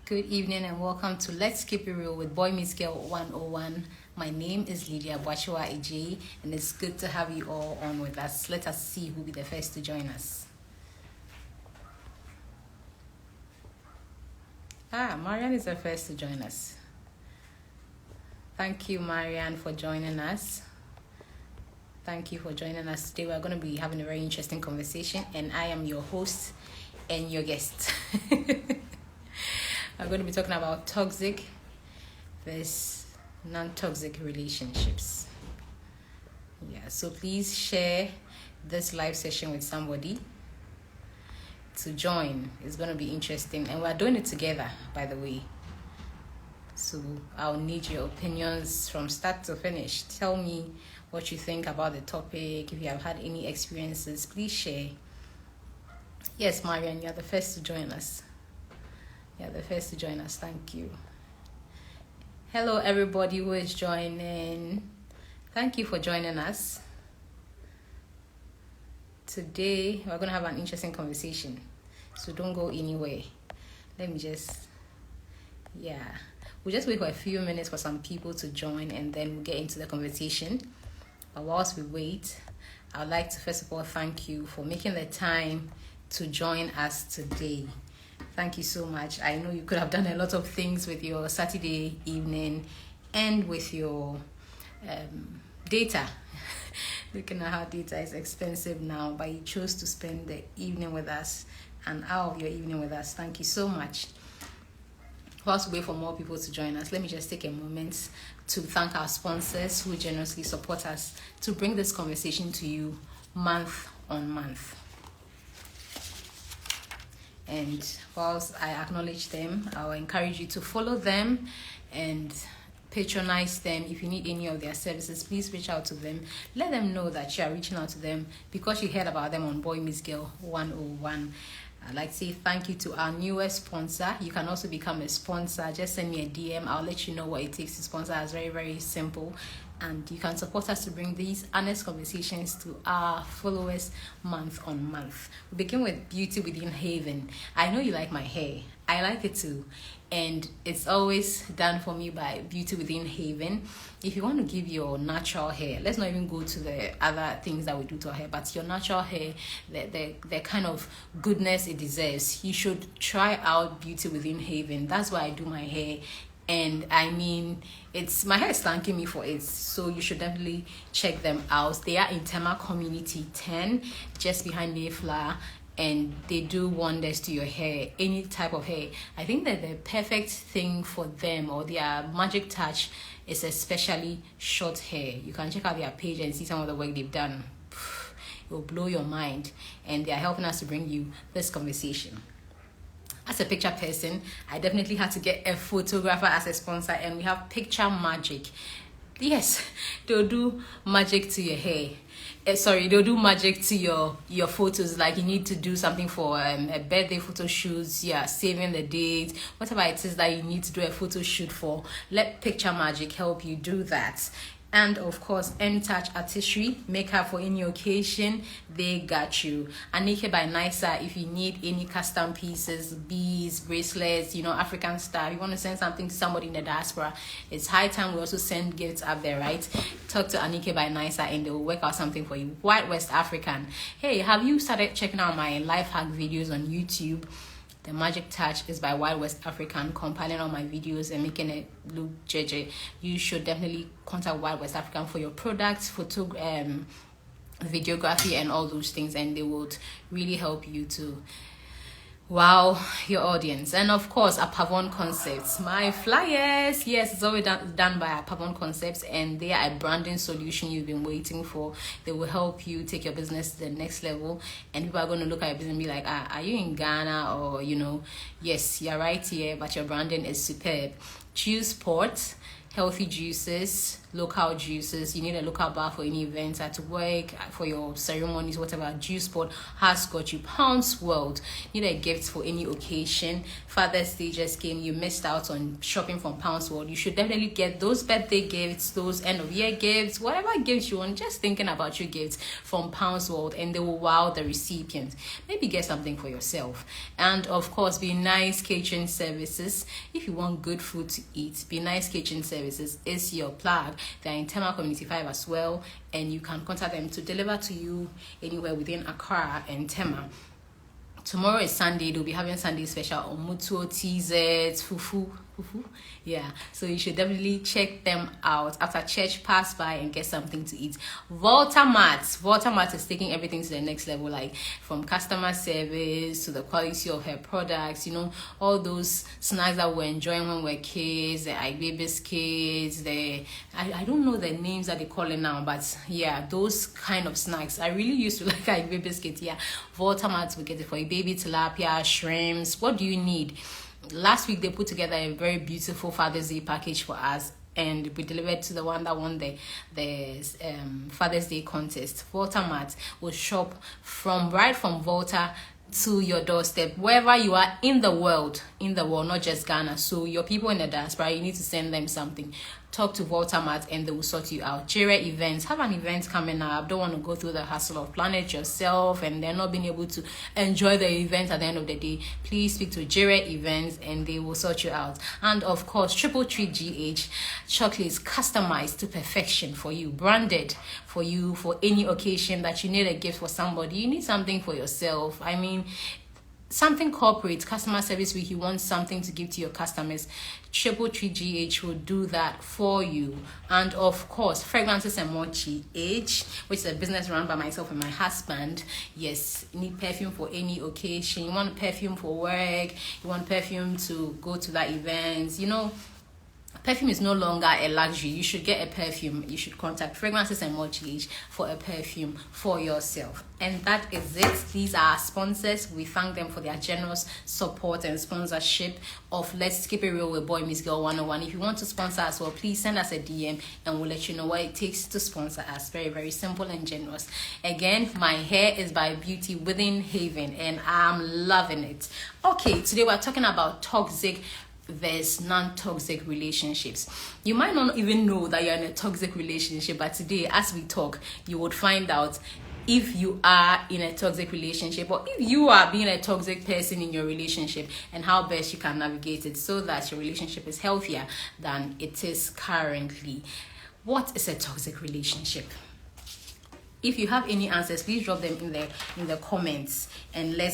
Good evening and welcome to Let's Keep It Real with Boy Meets Girl 101. My name is Lydia Bwachua AJ and it's good to have you all on with us. Let us see who will be the first to join us. Marianne is the first to join us. Thank you, Marianne, for joining us. Thank you for joining us today. We're going to be having a very interesting conversation and I am your host and your guest. I'm going to be talking about toxic versus non-toxic relationships. So please share this live session with somebody to join. It's going to be interesting and we're doing it together, by the way. So I'll need your opinions from start to finish. Tell me what you think about the topic. If you have had any experiences, please share. Yes, Marianne, you're the first to join us. Thank you. Hello, everybody who is joining. Thank you for joining us. Today, we're going to have an interesting conversation. So don't go anywhere. We'll just wait for a few minutes for some people to join and then we'll get into the conversation. But whilst we wait, I'd like to first of all thank you for making the time to join us today. Thank you so much. I know you could have done a lot of things with your Saturday evening and with your data. Looking at how data is expensive now, but you chose to spend the evening with us, an hour of your evening with us. Thank you so much. Whilst we wait for more people to join us, let me just take a moment to thank our sponsors who generously support us to bring this conversation to you month on month. And whilst I acknowledge them, I will encourage you to follow them and patronize them. If you need any of their services, please reach out to them. Let them know that you are reaching out to them because you heard about them on Boy Meets Girl 101. I'd like to say thank you to our newest sponsor. You can also become a sponsor. Just send me a DM. I'll let you know what it takes to sponsor. It's very, very simple. And you can support us to bring these honest conversations to our followers month on month. We begin with Beauty Within Haven. I know you like my hair. I like it too. And it's always done for me by Beauty Within Haven. If you want to give your natural hair, let's not even go to the other things that we do to our hair, but your natural hair, the kind of goodness it deserves, you should try out Beauty Within Haven. That's why I do my hair. And I mean, my hair is thanking me for it, so you should definitely check them out. They are in Tema Community 10, just behind Mayflower, and they do wonders to your hair, any type of hair. I think that the perfect thing for them, or their magic touch, is especially short hair. You can check out their page and see some of the work they've done. It will blow your mind, and they are helping us to bring you this conversation. As a picture person, I definitely had to get a photographer as a sponsor, and we have Picture Magic. Yes, they'll do magic to your hair. They'll do magic to your photos. Like you need to do something for a birthday photo shoot, saving the date, whatever it is that you need to do a photo shoot for. Let Picture Magic help you do that. And of course, N-Touch Artistry, makeup for any occasion, they got you. Anike by Nisa, if you need any custom pieces, beads, bracelets, African style, you want to send something to somebody in the diaspora, it's high time we also send gifts up there, right? Talk to Anike by Nisa and they will work out something for you. White West African. Hey, have you started checking out my life hack videos on YouTube? The Magic Touch is by Wild West African, compiling all my videos and making it look JJ. You should definitely contact Wild West African for your products, videography and all those things, and they would really help you to wow your audience. And of course, Apavon Concepts, my flyers. Yes, it's always done by Apavon Concepts, and they are a branding solution you've been waiting for. They will help you take your business to the next level, and people are going to look at your business and be like, are you in Ghana? Or yes, you're right here, but your branding is superb. Choose Sport. healthy juices, local juices. You need a local bar for any events at work, for your ceremonies, whatever. Juice Spot has got you. Pounds World, need a gift for any occasion. Father's Day just came, you missed out on shopping from Pounds World. You should definitely get those birthday gifts, those end of year gifts, whatever gifts you want. Just thinking about your gifts from Pounds World, and they will wow the recipient. Maybe get something for yourself. And of course, Be Nice Kitchen Services. If you want good food to eat, Be Nice Kitchen Services is your plug. They're in Tema Community 5 as well, and you can contact them to deliver to you anywhere within Accra and Tema. Tomorrow is Sunday. They'll be having Sunday special on Mutuo, TZ, Fufu. Yeah, so you should definitely check them out after church. Pass by and get something to eat. Volta Mart is taking everything to the next level, like from customer service to the quality of her products. You know, all those snacks that we're enjoying when we're kids, the Igbe biscuits, I don't know the names that they call it now, but yeah, those kind of snacks. I really used to like Igbe biscuits. Yeah, Volta Mart will get it for you. Baby tilapia, shrimps. What do you need? Last week they put together a very beautiful Father's Day package for us, and we delivered to the one that won the Father's Day contest. Volta Mart will shop from Volta to your doorstep, wherever you are in the world, not just Ghana. So your people in the diaspora, you need to send them something. Talk to Volta Mart and they will sort you out. Jere Events, have an event coming up. Don't want to go through the hassle of planning it yourself and then not being able to enjoy the event at the end of the day. Please speak to Jere Events and they will sort you out. And of course, Triple Treat GH chocolates customized to perfection for you, branded for you for any occasion that you need a gift for somebody. You need something for yourself. I mean, something corporate, customer service week, you want something to give to your customers, Triple Treat GH will do that for you. And of course, Fragrances and More GH, which is a business run by myself and my husband. Yes, you need perfume for any occasion. You want perfume for work, you want perfume to go to that event, you know. Perfume is no longer a luxury. You should get a perfume. You should contact Fragrances and More GH for a perfume for yourself. And that is it. These are our sponsors. We thank them for their generous support and sponsorship of Let's Keep It Real with Boy Miss Girl 101. If you want to sponsor us, well, please send us a DM and we'll let you know what it takes to sponsor us. Very, very simple and generous. Again, my hair is by Beauty Within Haven and I'm loving it. Okay, today we're talking about toxic versus non-toxic relationships. You might not even know that you're in a toxic relationship, but today as we talk, you would find out if you are in a toxic relationship or if you are being a toxic person in your relationship and how best you can navigate it so that your relationship is healthier than it is currently. What is a toxic relationship? If you have any answers, please drop them in the comments and let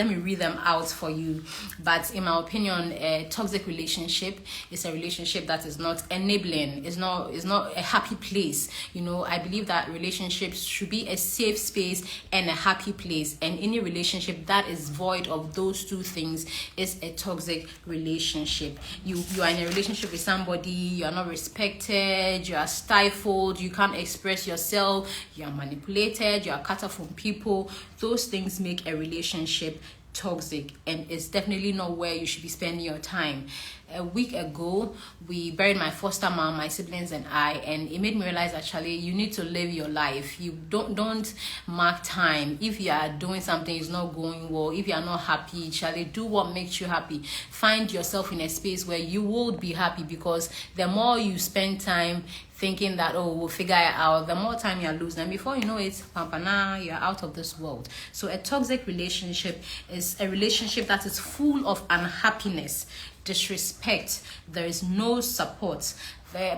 me read them out for you. But in my opinion, a toxic relationship is a relationship that is not enabling, is not a happy place. You know, I believe that relationships should be a safe space and a happy place. And any relationship that is void of those two things is a toxic relationship. You are in a relationship with somebody, you are not respected, you are stifled, you can't express yourself, you are manipulated, you are cut off from people. Those things make a relationship toxic, and it's definitely not where you should be spending your time. A week ago, we buried my foster mom, my siblings and I, and it made me realize actually you need to live your life. You don't mark time. If you are doing something is not going well, if you are not happy, Charlie, do what makes you happy. Find yourself in a space where you will be happy, because the more you spend time thinking that, oh, we'll figure it out, the more time you're losing, and before you know it, pampana, you're out of this world. So a toxic relationship is a relationship that is full of unhappiness, disrespect, there is no support.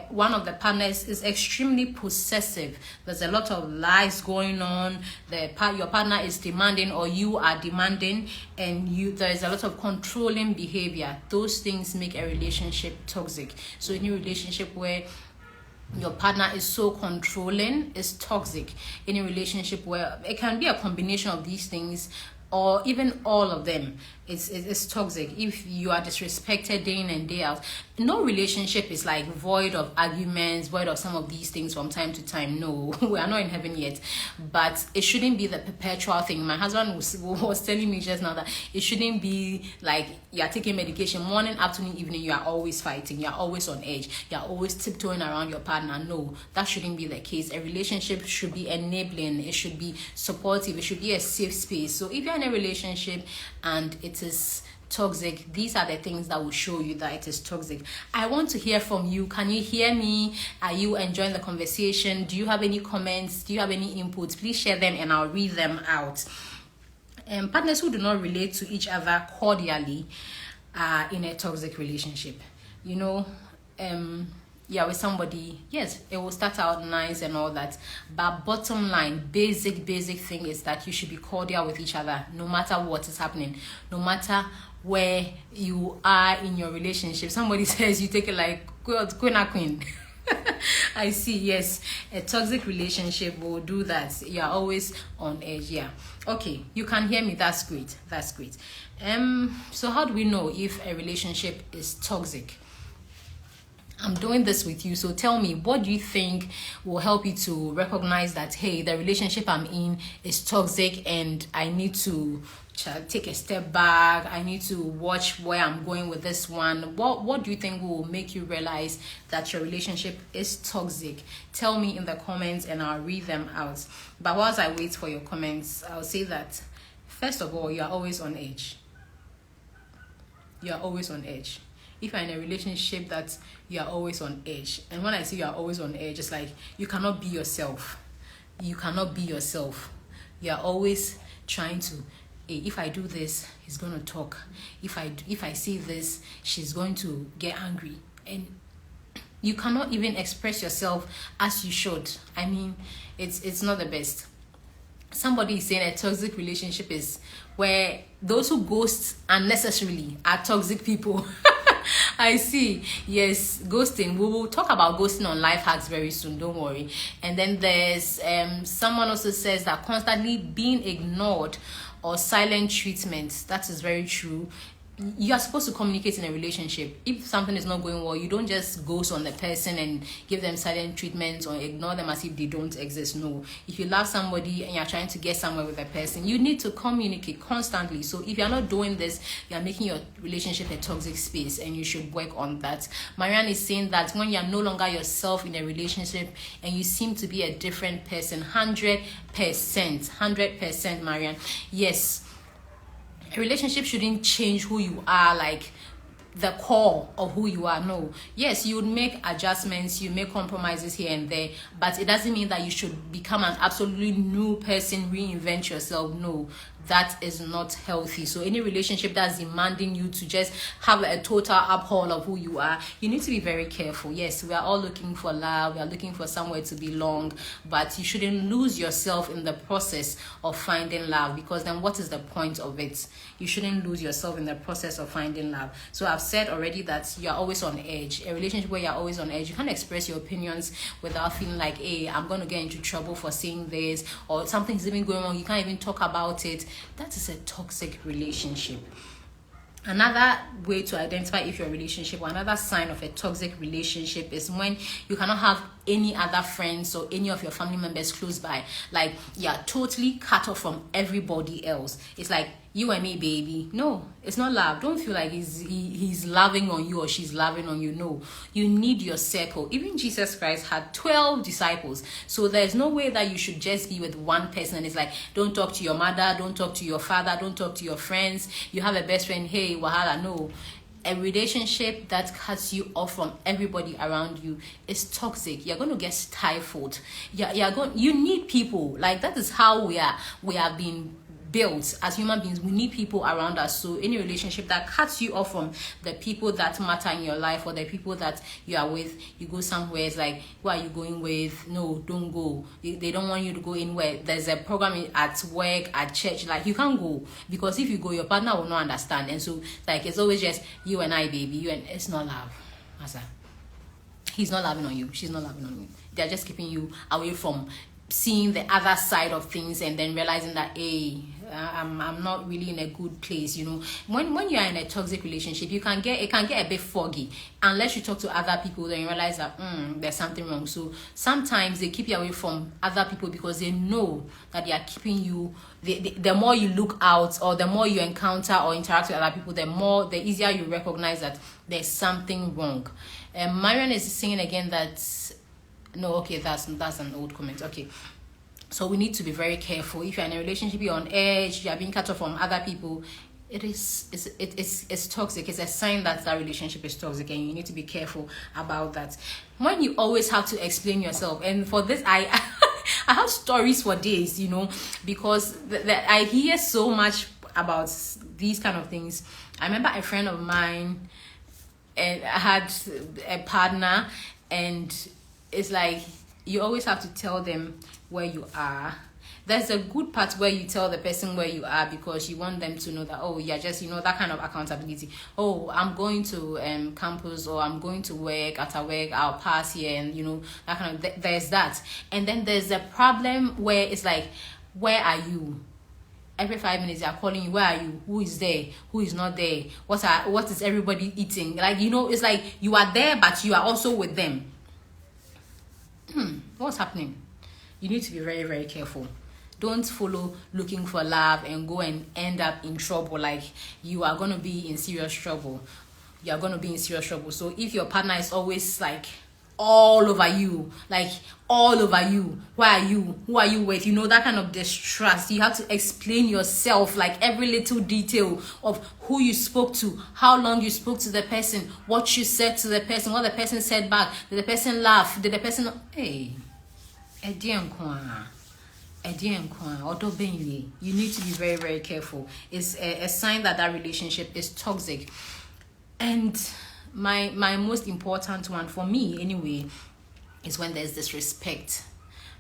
One of the partners is extremely possessive. There's a lot of lies going on. Your partner is demanding, or you are demanding, and there is a lot of controlling behavior. Those things make a relationship toxic. So any relationship where your partner is so controlling is toxic. Any relationship where it can be a combination of these things, or even all of them, It's toxic. If you are disrespected day in and day out, no relationship is like void of arguments, void of some of these things from time to time. No, we are not in heaven yet, but it shouldn't be the perpetual thing. My husband was telling me just now that it shouldn't be like you are taking medication morning, afternoon, evening. You are always fighting. You are always on edge. You are always tiptoeing around your partner. No, that shouldn't be the case. A relationship should be enabling. It should be supportive. It should be a safe space. So if you're in a relationship and it is toxic, these are the things that will show you that it is toxic. I want to hear from you. Can you hear me? Are you enjoying the conversation? Do you have any comments? Do you have any inputs? Please share them and I'll read them out. Partners who do not relate to each other cordially are in a toxic relationship. You know, yeah, with somebody, yes, it will start out nice and all that, but bottom line, basic thing is that you should be cordial with each other no matter what is happening, no matter where you are in your relationship. Somebody says you take it like queen. I see. Yes, a toxic relationship will do that. You're always on edge. Yeah, okay, you can hear me. That's great. So how do we know if a relationship is toxic? I'm doing this with you, so tell me, what do you think will help you to recognize that, hey, the relationship I'm in is toxic and I need to take a step back, I need to watch where I'm going with this one? What do you think will make you realize that your relationship is toxic? Tell me in the comments and I'll read them out. But whilst I wait for your comments, I'll say that, first of all, you are always on edge. You are always on edge. If you're in a relationship that you are always on edge, and when I say you are always on edge, it's like you cannot be yourself. You cannot be yourself. You are always trying to, hey, if I do this, he's going to talk. If I say this, she's going to get angry. And you cannot even express yourself as you should. I mean, it's not the best. Somebody is saying a toxic relationship is where those who ghost unnecessarily are toxic people. I see. Yes, ghosting. We will talk about ghosting on Life Hacks very soon. Don't worry. And then there's someone also says that constantly being ignored or silent treatment. That is very true. You are supposed to communicate in a relationship. If something is not going well, you don't just ghost on the person and give them silent treatment or ignore them as if they don't exist. No. If you love somebody and you're trying to get somewhere with a person, you need to communicate constantly. So if you're not doing this, you're making your relationship a toxic space and you should work on that. Marianne is saying that when you're no longer yourself in a relationship and you seem to be a different person, 100%, Marianne. Yes. A relationship shouldn't change who you are, like the core of who you are. No. Yes, you would make adjustments, you make compromises here and there, but it doesn't mean that you should become an absolutely new person, reinvent yourself. No, that is not healthy. So any relationship that's demanding you to just have a total uphaul of who you are, you need to be very careful. Yes, we are all looking for love, we are looking for somewhere to belong, but you shouldn't lose yourself in the process of finding love, because then what is the point of it? You shouldn't lose yourself in the process of finding love. So I've said already that you're always on edge. A relationship where you're always on edge, you can't express your opinions without feeling like, hey, I'm going to get into trouble for saying this, or something's even going on, you can't even talk about it. That is a toxic relationship. Another way to identify if your relationship, or another sign of a toxic relationship, is when you cannot have any other friends or any of your family members close by. Like you're totally cut off from everybody else. It's like you and me, baby. No, it's not love. Don't feel like he's loving on you or she's loving on you. No, you need your circle. Even Jesus Christ had 12 disciples. So there's no way that you should just be with one person and it's like, don't talk to your mother, don't talk to your father, don't talk to your friends. You have a best friend, hey, wahala. No. A relationship that cuts you off from everybody around you is toxic. You're going to get stifled. You need people. Like that is how we have been built as human beings. We need people around us. So any relationship that cuts you off from the people that matter in your life or the people that you are with, you go somewhere, it's like, who are you going with? No, don't go. They don't want you to go in where there's a program at work, at church. Like you can't go, because if you go, your partner will not understand. And so like it's always just you and I, baby. You and it's not love. Masa. He's not loving on you. She's not loving on you. They're just keeping you away from seeing the other side of things and then realizing that, hey, I'm not really in a good place. You know, when you are in a toxic relationship, it can get a bit foggy unless you talk to other people. Then you realize that there's something wrong. So sometimes they keep you away from other people because they know that they are keeping you. The more you look out, or the more you encounter or interact with other people, the easier you recognize that there's something wrong. Marian is saying again that no, okay, that's an old comment. Okay. So we need to be very careful. If you're in a relationship, you're on edge, you're being cut off from other people, it's toxic. It's a sign that relationship is toxic, and you need to be careful about that. When you always have to explain yourself, and for this, I have stories for days, you know, because I hear so much about these kind of things. I remember a friend of mine and had a partner, and it's like you always have to tell them where you are. There's a good part where you tell the person where you are because you want them to know that, oh, yeah, just, you know, that kind of accountability. Oh, I'm going to campus, or I'm going to work. After work, I'll pass here, and, you know, that kind of, there's that. And then there's a problem where it's like, where are you? Every 5 minutes, they're calling you. Where are you? Who is there? Who is not there? What is everybody eating? Like, you know, it's like you are there, but you are also with them. What's happening? You need to be very, very careful. Don't follow looking for love and go and end up in trouble. Like, you are going to be in serious trouble. You are going to be in serious trouble. So if your partner is always like all over you, like all over you, where are you? Who are you with? You know, that kind of distrust. You have to explain yourself, like every little detail of who you spoke to, how long you spoke to the person, what you said to the person, what the person said back. Did the person laugh? Did the person... Hey, you need to be very, very careful. It's a sign that relationship is toxic. And my most important one, for me anyway, is when there's disrespect.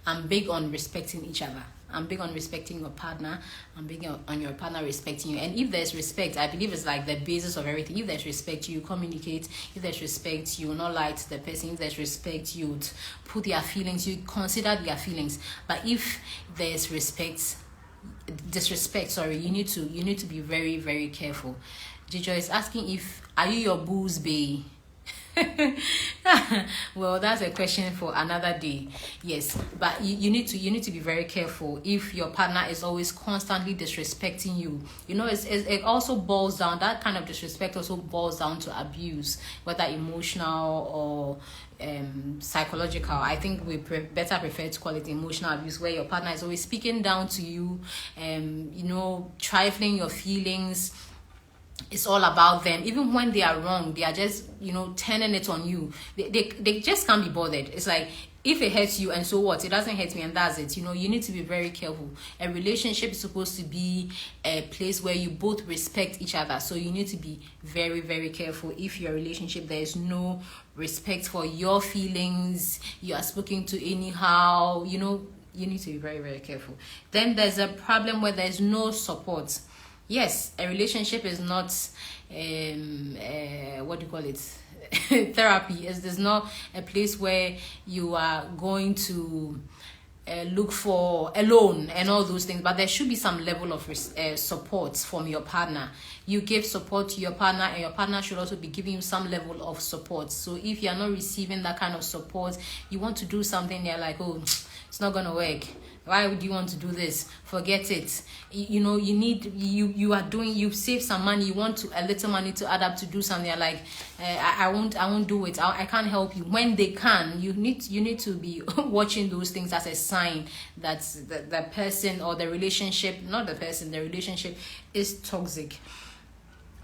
I'm big on respecting each other. I'm big on respecting your partner. I'm big on your partner respecting you. And if there's respect, I believe it's like the basis of everything. If there's respect, you communicate. If there's respect, you will not lie to the person. If there's respect, you would put their feelings, you consider their feelings. But if there's disrespect, you need to be very, very careful. Jijo is asking, are you your boo's bae? Well, that's a question for another day. Yes, but you need to be very careful if your partner is always constantly disrespecting you. You know, it also boils down, that kind of disrespect also boils down to abuse, whether emotional or psychological. I think we better prefer to call it emotional abuse, where your partner is always speaking down to you, you know, trifling your feelings. It's all about them. Even when they are wrong, they are just, you know, turning it on you. They just can't be bothered. It's like, if it hurts you, and so what? It doesn't hurt me, and that's it. You know, you need to be very careful. A relationship is supposed to be a place where you both respect each other. So you need to be very, very careful. If your relationship, there is no respect for your feelings, you are spoken to anyhow, you know, you need to be very, very careful. Then there's a problem where there's no support. Yes, a relationship is not what do you call it? Therapy. There's not a place where you are going to look for alone and all those things, but there should be some level of support from your partner. You give support to your partner, and your partner should also be giving you some level of support. So if you are not receiving that kind of support, you want to do something, they're like, oh, it's not gonna work. Why would you want to do this? Forget it. You know, you've saved some money. You want a little money to add up to do something. You're like, I won't do it. I can't help you. When they can, you need to be watching those things as a sign that the person or the relationship, not the person, the relationship is toxic.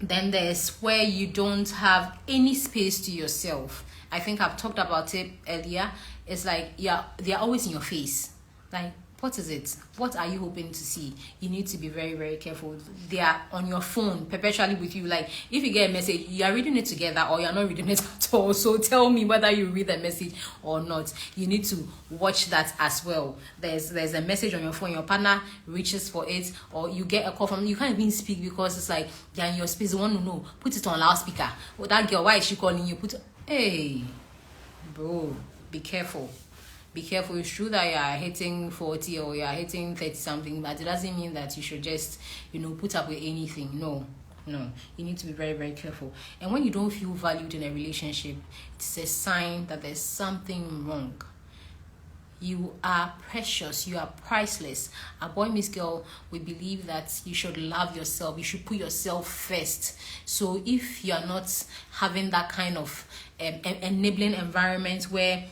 Then there's where you don't have any space to yourself. I think I've talked about it earlier. It's like, they're always in your face. Like, what is it? What are you hoping to see? You need to be very, very careful. They are on your phone perpetually with you. Like, if you get a message, you are reading it together or you're not reading it at all. So tell me whether you read the message or not. You need to watch that as well. There's a message on your phone, your partner reaches for it, or you get a call from, you can't even speak because it's like they're in your space. They want to know. Put it on loudspeaker. Oh, that girl, why is she calling you? Hey, bro, be careful. be careful. It's true that you are hitting 40 or you are hitting 30 something, but it doesn't mean that you should just, put up with anything. No, you need to be very, very careful. And when you don't feel valued in a relationship, it's a sign that there's something wrong. You are precious, you are priceless. A boy, Miss Girl, we believe that you should love yourself, you should put yourself first. So if you are not having that kind of enabling environment where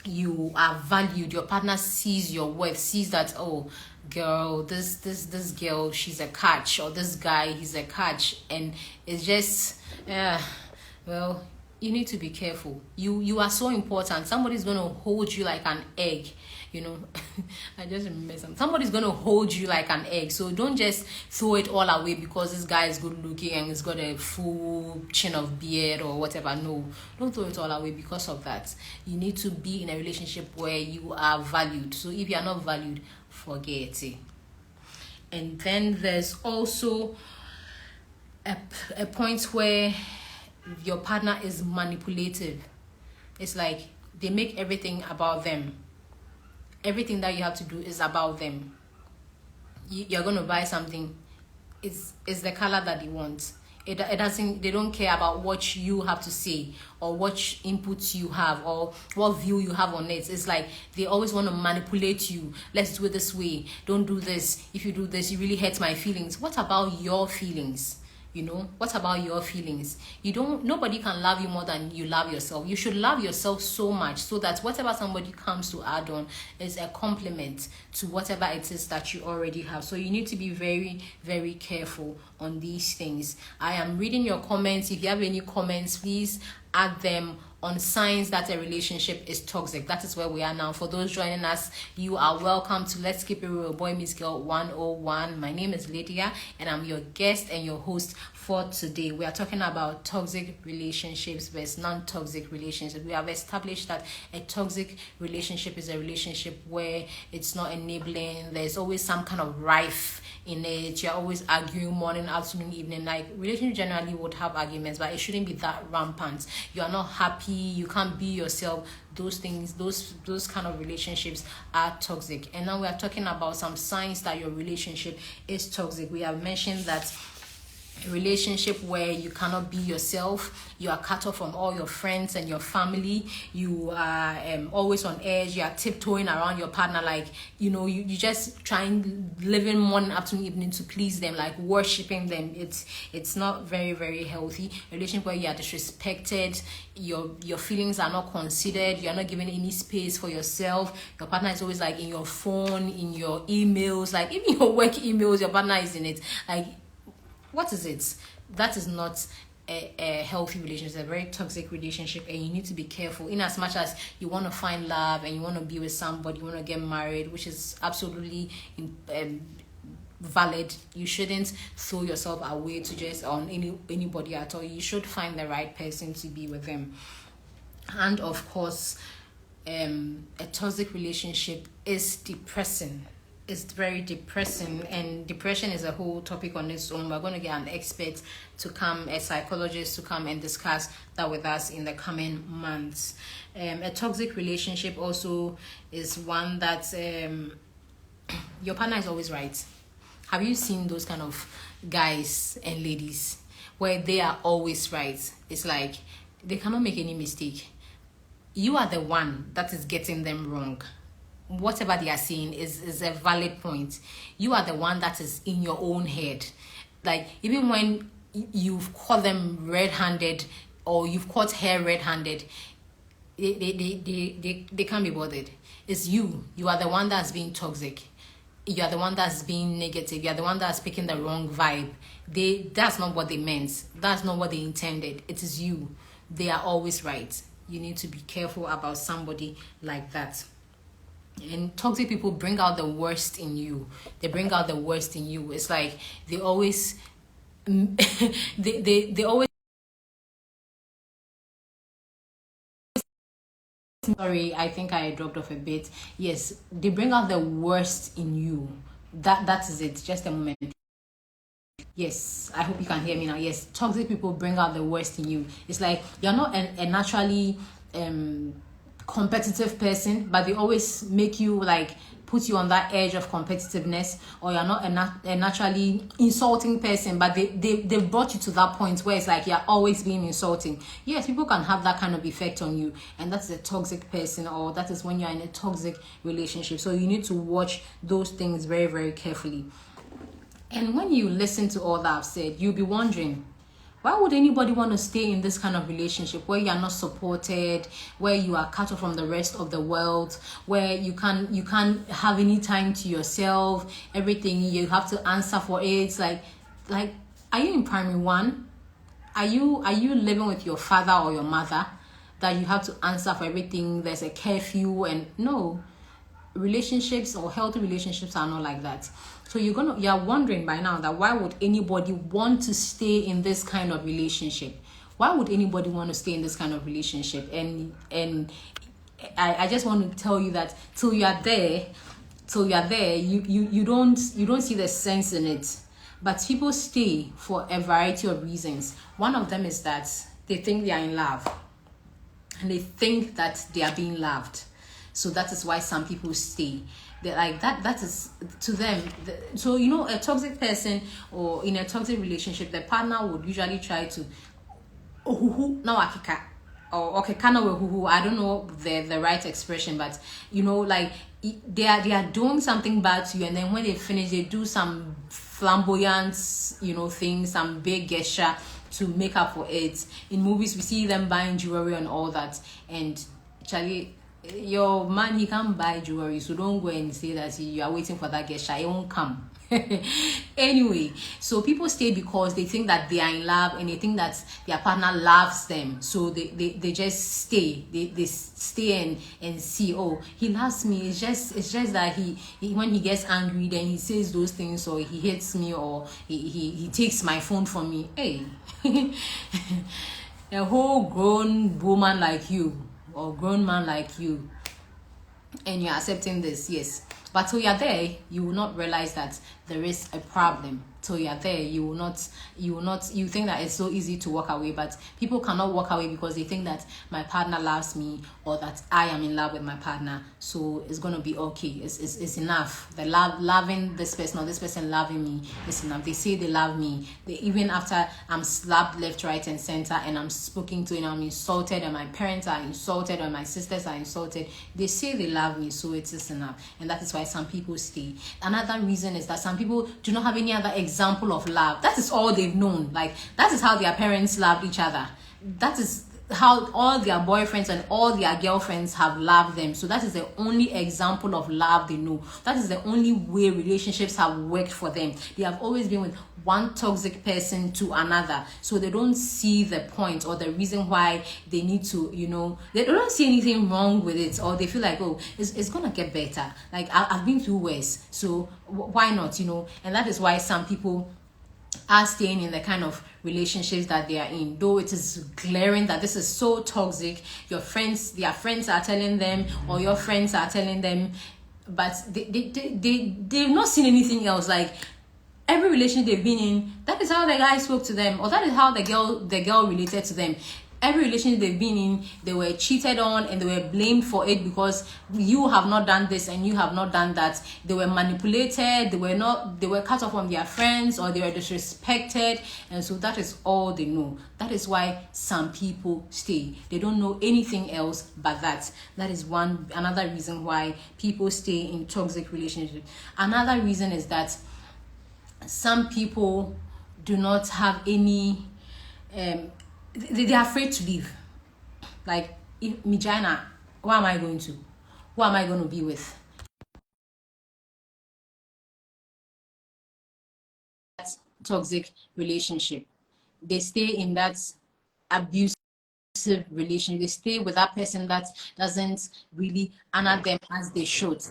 you are valued, your partner sees your worth, sees that, oh girl, this girl, she's a catch, or this guy, he's a catch, and it's just well, you need to be careful. You are so important. Somebody's going to hold you like an egg. I just remember somebody's going to hold you like an egg. So don't just throw it all away because this guy is good looking and he's got a full chin of beard or whatever. No, don't throw it all away because of that. You need to be in a relationship where you are valued. So if you are not valued, forget it. And then there's also a point where your partner is manipulative. It's like they make everything about them. Everything that you have to do is about them. You're going to buy something, it's the color that they want. It doesn't. They don't care about what you have to say or what inputs you have or what view you have on it. It's like they always want to manipulate you. Let's do it this way. Don't do this. If you do this, you really hurt my feelings. What about your feelings? What about your feelings? Nobody can love you more than you love yourself. You should love yourself so much so that whatever somebody comes to add on is a compliment to whatever it is that you already have. So you need to be very, very careful on these things. I am reading your comments. If you have any comments, please add them on signs that a relationship is toxic. That is where we are now. For those joining us, you are welcome to Let's Keep It Real Boy Miss Girl 101. My name is Lydia and I'm your guest and your host for today. We are talking about toxic relationships versus non-toxic relationships. We have established that a toxic relationship is a relationship where it's not enabling. There's always some kind of rife in it. You're always arguing morning, afternoon, evening. Like relationships generally would have arguments, but it shouldn't be that rampant. You are not happy, you can't be yourself. Those things, those kind of relationships are toxic. And now we are talking about some signs that your relationship is toxic. We have mentioned that a relationship where you cannot be yourself, you are cut off from all your friends and your family, you are always on edge, you are tiptoeing around your partner, like you just trying living morning, afternoon, evening to please them, like worshiping them. It's not very, very healthy. A relationship where you are disrespected, your feelings are not considered, you are not given any space for yourself. Your partner is always like in your phone, in your emails, like even your work emails, your partner is in it. Like, what is it? That is not a healthy relationship. It's a very toxic relationship, and you need to be careful. In as much as you want to find love and you want to be with somebody, you want to get married, which is absolutely valid, you shouldn't throw yourself away to just on anybody at all. You should find the right person to be with them. And of course, a toxic relationship is depressing. It's very depressing, and depression is a whole topic on its own. We're going to get an expert to come, a psychologist to come and discuss that with us in the coming months. A toxic relationship also is one that your partner is always right. Have you seen those kind of guys and ladies where they are always right? It's like they cannot make any mistake. You are the one that is getting them wrong. Whatever they are saying is a valid point. You are the one that is in your own head. Like, even when you've caught them red-handed or you've caught her red-handed, they can't be bothered. It's you. You are the one that's being toxic. You are the one that's being negative. You are the one that's picking the wrong vibe. That's not what they meant. That's not what they intended. It is you. They are always right. You need to be careful about somebody like that. And toxic people bring out the worst in you. They bring out the worst in you. It's like they always they always sorry, I think I dropped off a bit. Yes, they bring out the worst in you. That is it. Just a moment. Yes, I hope you can hear me now. Yes, toxic people bring out the worst in you. It's like you're not a naturally competitive person, but they always make you like put you on that edge of competitiveness, or you're not a naturally insulting person, but they brought you to that point where it's like you're always being insulting. Yes, people can have that kind of effect on you, and that's a toxic person, or that is when you're in a toxic relationship. So you need to watch those things very, very carefully. And when you listen to all that I've said, you'll be wondering, why would anybody want to stay in this kind of relationship where you are not supported, where you are cut off from the rest of the world, where you can't have any time to yourself, everything you have to answer for it? It's like are you in primary one? Are you living with your father or your mother that you have to answer for everything? There's a curfew, and no, relationships or healthy relationships are not like that. So you're wondering by now that why would anybody want to stay in this kind of relationship? Why would anybody want to stay in this kind of relationship? And I just want to tell you that till you're there, you don't see the sense in it. But people stay for a variety of reasons. One of them is that they think they are in love, and they think that they are being loved. So that is why some people stay. They're like that is to them. So a toxic person, or in a toxic relationship, the partner would usually try to now akika, or okay, kind of I don't know the right expression, but like they are doing something bad to you, and then when they finish, they do some flamboyant thing, some big gesture to make up for it. In movies we see them buying jewelry and all that, and Charlie, your man, he can't buy jewelry, so don't go and say that you are waiting for that gesture. It won't come. Anyway, so people stay because they think that they are in love, and they think that their partner loves them, so they just stay. They stay and see, oh, he loves me. It's just that he when he gets angry, then he says those things, or he hits me, or he takes my phone from me. Hey, a whole grown woman like you, or grown man like you, and you're accepting this, yes. But till you're there, you will not realize that there is a problem. Till you're there, you think that it's so easy to walk away, but people cannot walk away because they think that my partner loves me, or that I am in love with my partner, so it's gonna be okay. It's enough. The loving this person, or this person loving me, is enough. They say they love me. Even after I'm slapped left, right, and center, and I'm spoken to, and I'm insulted, and my parents are insulted, or my sisters are insulted, they say they love me, so it is enough. And that is why some people stay. Another reason is that some people do not have any other example of love. That is all they've known. Like, that is how their parents loved each other. That is how all their boyfriends and all their girlfriends have loved them. So that is the only example of love they know. That is the only way relationships have worked for them. They have always been with one toxic person to another, so they don't see the point or the reason why they need to, they don't see anything wrong with it, or they feel like, oh, it's gonna get better. Like, I've been through worse, so why not, And that is why some people are staying in the kind of relationships that they are in, though it is glaring that this is so toxic. Their friends are telling them, or your friends are telling them, but they've not seen anything else. Like, every relationship they've been in, that is how the guy spoke to them, or that is how the girl related to them. Every relationship they've been in, they were cheated on, and they were blamed for it because you have not done this and you have not done that. They were manipulated, they were cut off from their friends, or they were disrespected, and so that is all they know. That is why some people stay. They don't know anything else but that. That is another reason why people stay in toxic relationships. Another reason is that some people do not have any they are afraid to leave. Like, if Mijana, where am I going to? Who am I going to be with? That's toxic relationship. They stay in that abusive relationship. They stay with that person that doesn't really honor them as they should.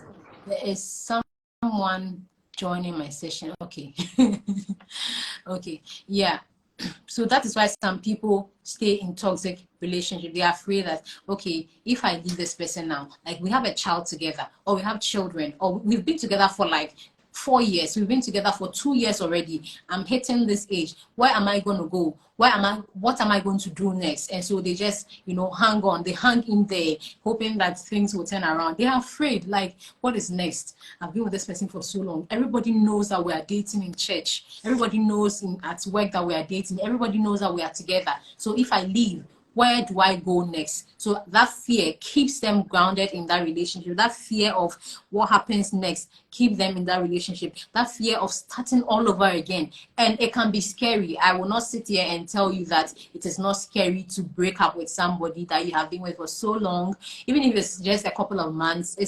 There is someone joining my session. Okay. Okay. Yeah. So that is why some people stay in toxic relationship. They are afraid that, okay, if I leave this person now, like, we have a child together, or we have children, or we've been together for like 4 years. We've been together for 2 years already. I'm hitting this age. Where am I going to go? What am I going to do next? And so they just, hang on. They hang in there, hoping that things will turn around. They are afraid, like, what is next? I've been with this person for so long. Everybody knows that we are dating in church. Everybody knows at work that we are dating. Everybody knows that we are together. So if I leave, where do I go next? So that fear keeps them grounded in that relationship. That fear of what happens next keep them in that relationship. That fear of starting all over again. And it can be scary. I will not sit here and tell you that it is not scary to break up with somebody that you have been with for so long. Even if it's just a couple of months, you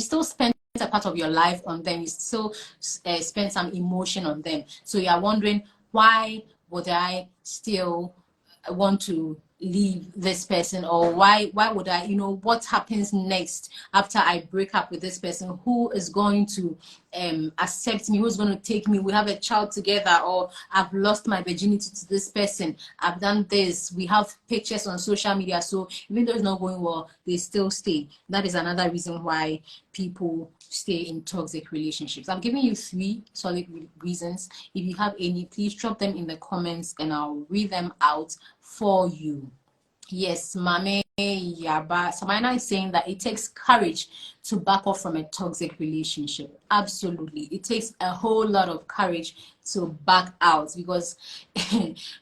still spend a part of your life on them. You still spend some emotion on them. So you are wondering, why would I still want to leave this person? Or why would I, what happens next after I break up with this person? Who is going to accept me? Who's going to take me? We have a child together, or I've lost my virginity to this person. I've done this. We have pictures on social media. So even though it's not going well, they still stay. That is another reason why people stay in toxic relationships. I've given you 3 solid reasons. If you have any, please drop them in the comments and I'll read them out for you. Yes, Mame Yaba. Samina is saying that it takes courage to back off from a toxic relationship. Absolutely. It takes a whole lot of courage to back out, because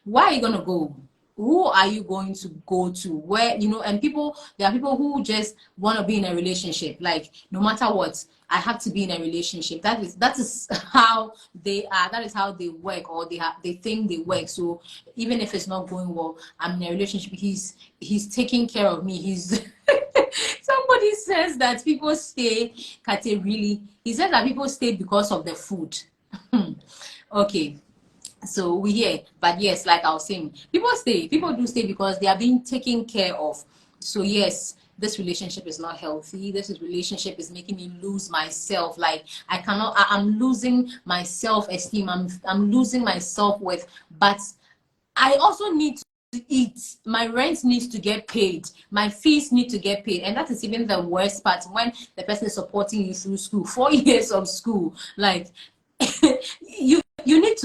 where are you going to go? Who are you going to go to? Where, and there are people who just want to be in a relationship. Like, no matter what, I have to be in a relationship. That is how they are. That is how they work, or they think they work. So even if it's not going well, I'm in a relationship. He's taking care of me. He's somebody says that people stay. Kate, really? He said that people stay because of the food. Okay. So we hear, but yes, like I was saying, people do stay because they are being taken care of. So yes, this relationship is not healthy. This relationship is making me lose myself. Like, I'm losing my self-esteem. I'm losing my self-worth. But I also need to eat. My rent needs to get paid. My fees need to get paid. And that is even the worst part, when the person is supporting you through school, 4 years of school. Like, you need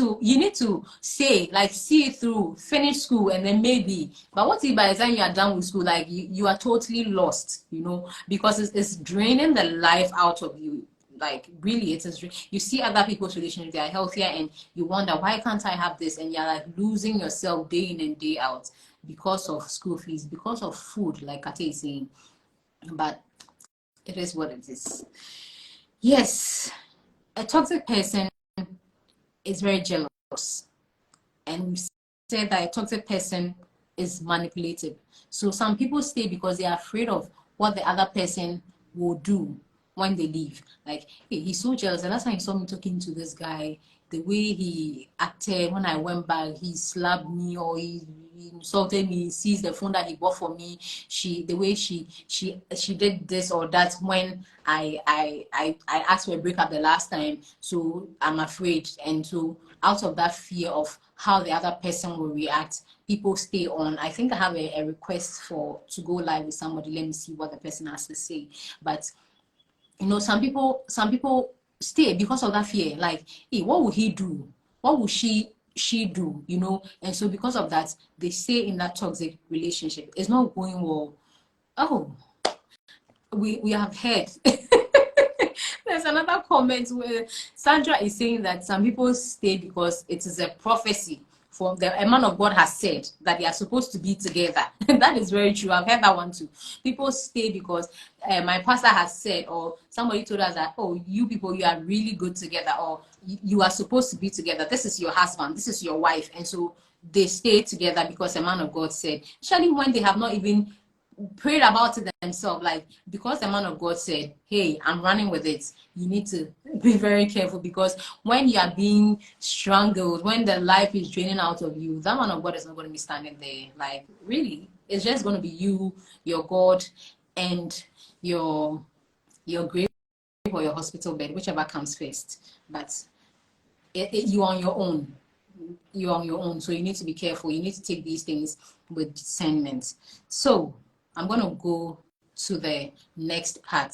to say, like, see it through, finish school, and then maybe. But what if by the time you are done with school, like, you are totally lost, because it's draining the life out of you. Like, really, it is. You see other people's relationships, they are healthier, and you wonder, why can't I have this? And you're like losing yourself day in and day out because of school fees, because of food, like Kate is saying. But it is what it is. Yes, a toxic person is very jealous, and we said that a toxic person is manipulative. So some people stay because they are afraid of what the other person will do when they leave. Like, hey, he's so jealous. And last time he saw me talking to this guy, the way he acted when I went back, he slapped me, or he insulted me. He sees the phone that he bought for me. The way she did this or that when I asked for a breakup the last time. So I'm afraid. And so out of that fear of how the other person will react, people stay on. I think I have a request to go live with somebody. Let me see what the person has to say. But some people stay because of that fear. Like, hey, what will he do? What will she do? And so because of that, they stay in that toxic relationship. It's not going well. Oh, we have heard. There's another comment where Sandra is saying that some people stay because it is a prophecy. A man of God has said that they are supposed to be together. That is very true. I've heard that one too. People stay because my pastor has said, or somebody told us that, oh, you people, you are really good together, or you are supposed to be together. This is your husband. This is your wife. And so they stay together because a man of God said, especially when they have not even prayed about it themselves. Like, because the man of God said, hey, I'm running with it, you need to be very careful, because when you are being strangled, when the life is draining out of you, that man of God is not going to be standing there. Like, really, it's just going to be you, your God, and your grave or your hospital bed, whichever comes first. But you're on your own. You're on your own. So you need to be careful. You need to take these things with discernment. So I'm going to go to the next part.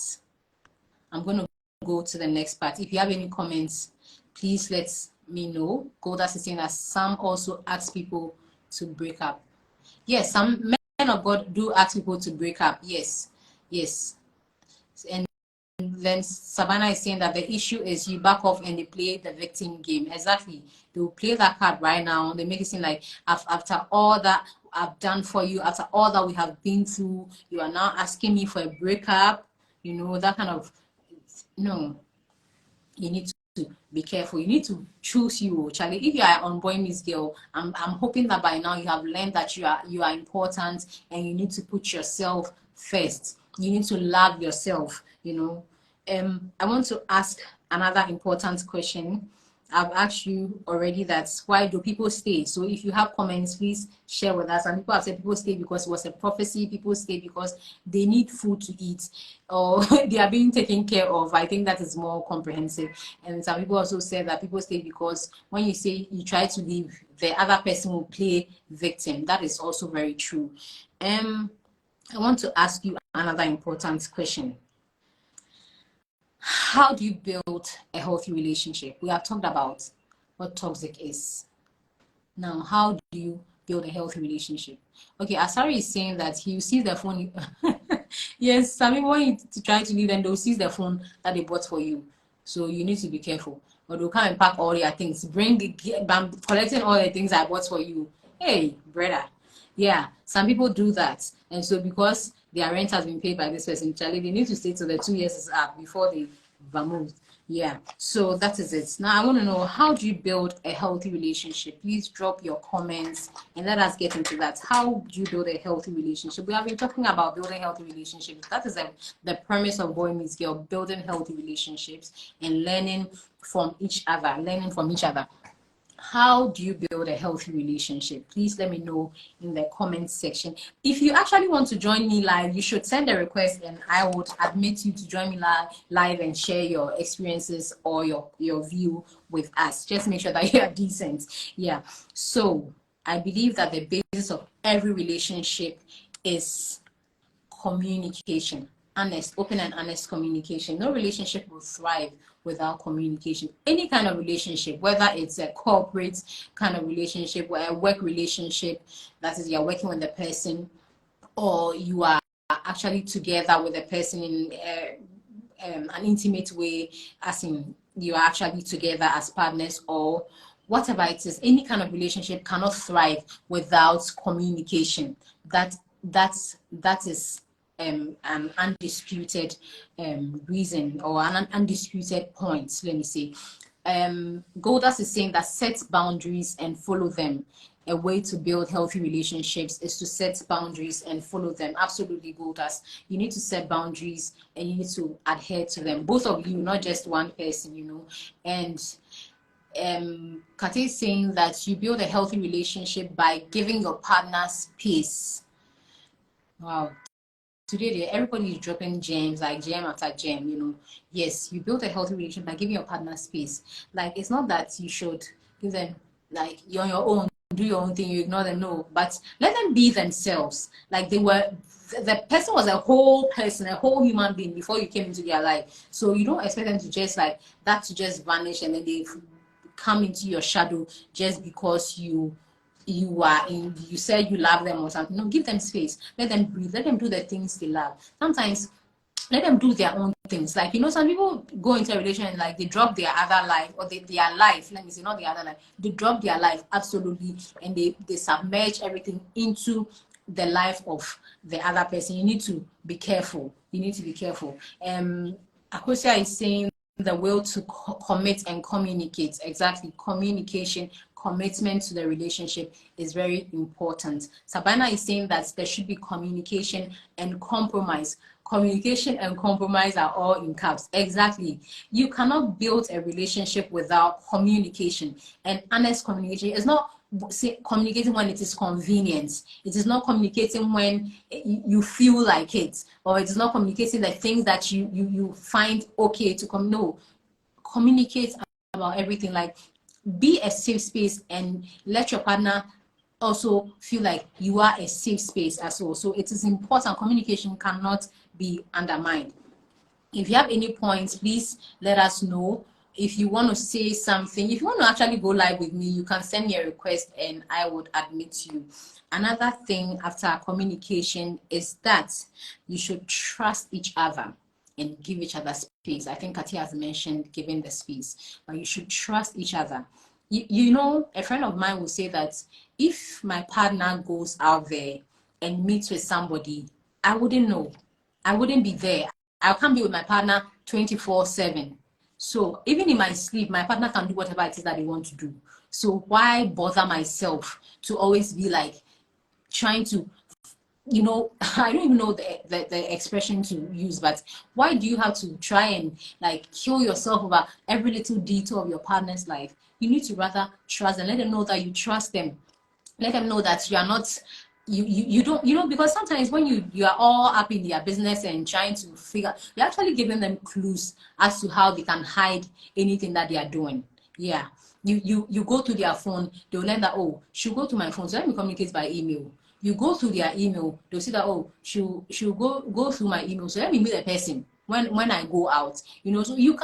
I'm going to go to the next part. If you have any comments, please let me know. Goldas is saying that some also ask people to break up. Yes, some men of God do ask people to break up. Yes, yes. And then Savannah is saying that the issue is you back off and they play the victim game. Exactly. They will play that card right now. They make it seem like after all that I've done for you, after all that we have been through, you are now asking me for a breakup. You know, that kind of, no. You need to be careful. You need to choose you, Charlie. If you are on Boy Miss Girl, I'm hoping that by now you have learned that you are important and you need to put yourself first. You need to love yourself, you know. I want to ask another important question. I've asked you already that why do people stay? So if you have comments, please share with us. And people have said people stay because it was a prophecy. People stay because they need food to eat or they are being taken care of. I think that is more comprehensive. And some people also said that people stay because when you say you try to leave, the other person will play victim. That is also very true. I want to ask you another important question. How do you build a healthy relationship? We have talked about what toxic is. Now, how do you build a healthy relationship? Okay, Asari is saying that he sees the phone. Yes, some people want you to try to leave and they'll seize the phone that they bought for you. So you need to be careful. Or they'll come and pack all your things. I'm collecting all the things I bought for you. Hey, brother. Yeah, some people do that. And so because their rent has been paid by this person, Charlie, they need to stay till the 2 years is up before they move. Yeah, so that is it. Now I want to know, how do you build a healthy relationship? Please drop your comments and let us get into that. How do you build a healthy relationship? We have been talking about building healthy relationships. That is the premise of Boy Meets Girl, building healthy relationships and learning from each other, How do you build a healthy relationship? Please let me know in the comments section. If you actually want to join me live, you should send a request and I would admit you to join me live and share your experiences or your view with us. Just make sure that you are decent. Yeah. So I believe that the basis of every relationship is communication. Honest, open and honest communication. No relationship will thrive without communication. Any kind of relationship, whether it's a corporate kind of relationship or a work relationship, that is, you're working with the person, or you are actually together with a person in an intimate way, as in you are actually together as partners, or whatever it is, any kind of relationship cannot thrive without communication. That is an undisputed reason, or an undisputed point, let me say. Goldas is saying that set boundaries and follow them. A way to build healthy relationships is to set boundaries and follow them. Absolutely, Goldas. You need to set boundaries and you need to adhere to them. Both of you, not just one person, you know. And Kate is saying that you build a healthy relationship by giving your partner space. Wow. Today, everybody is dropping gems, like gem after gem, you know. Yes, you build a healthy relationship by giving your partner space. Like, it's not that you should give them, like, you're on your own, do your own thing, you ignore them, no. But let them be themselves. Like, the person was a whole person, a whole human being before you came into their life. So you don't expect them to just, like, that to just vanish and then they come into your shadow just because you said you love them or something. No, give them space, let them breathe, let them do the things they love. Sometimes let them do their own things. Like, you know, some people go into a relationship and like they drop their other life, or their life, let me say, not the other life, they drop their life absolutely, and they submerge everything into the life of the other person. You need to be careful. Akosia is saying the will to commit and communicate. Exactly. Communication, commitment to the relationship is very important. Sabina is saying that there should be communication and compromise. Communication and compromise are all in caps. Exactly. You cannot build a relationship without communication, and honest communication is not communicating when it is convenient. It is not communicating when you feel like it, or it is not communicating the things that you find okay to come. No, communicate about everything. Like, be a safe space and let your partner also feel like you are a safe space as well. So it is important. Communication cannot be undermined. If you have any points, please let us know. If you want to say something, if you want to actually go live with me, you can send me a request and I would admit you. Another thing after communication is that you should trust each other and give each other space. I think Katia has mentioned giving the space, but you should trust each other. You know, a friend of mine will say that if my partner goes out there and meets with somebody, I wouldn't know. I wouldn't be there. I can't be with my partner 24/7. So even in my sleep, my partner can do whatever it is that they want to do. So why bother myself to always be like trying to, you know, I don't even know the expression to use, but why do you have to try and like kill yourself over every little detail of your partner's life? You need to rather trust and let them know that you trust them. Let them know that you are not, you don't, you know, because sometimes when you are all up in their business and trying to figure, you're actually giving them clues as to how they can hide anything that they are doing. Yeah, you go to their phone, they'll learn that, oh, she'll go to my phone, so let me communicate by email. You go through their email, they'll see that, oh, she'll go through my email, so let me meet a person when I go out, you know. So you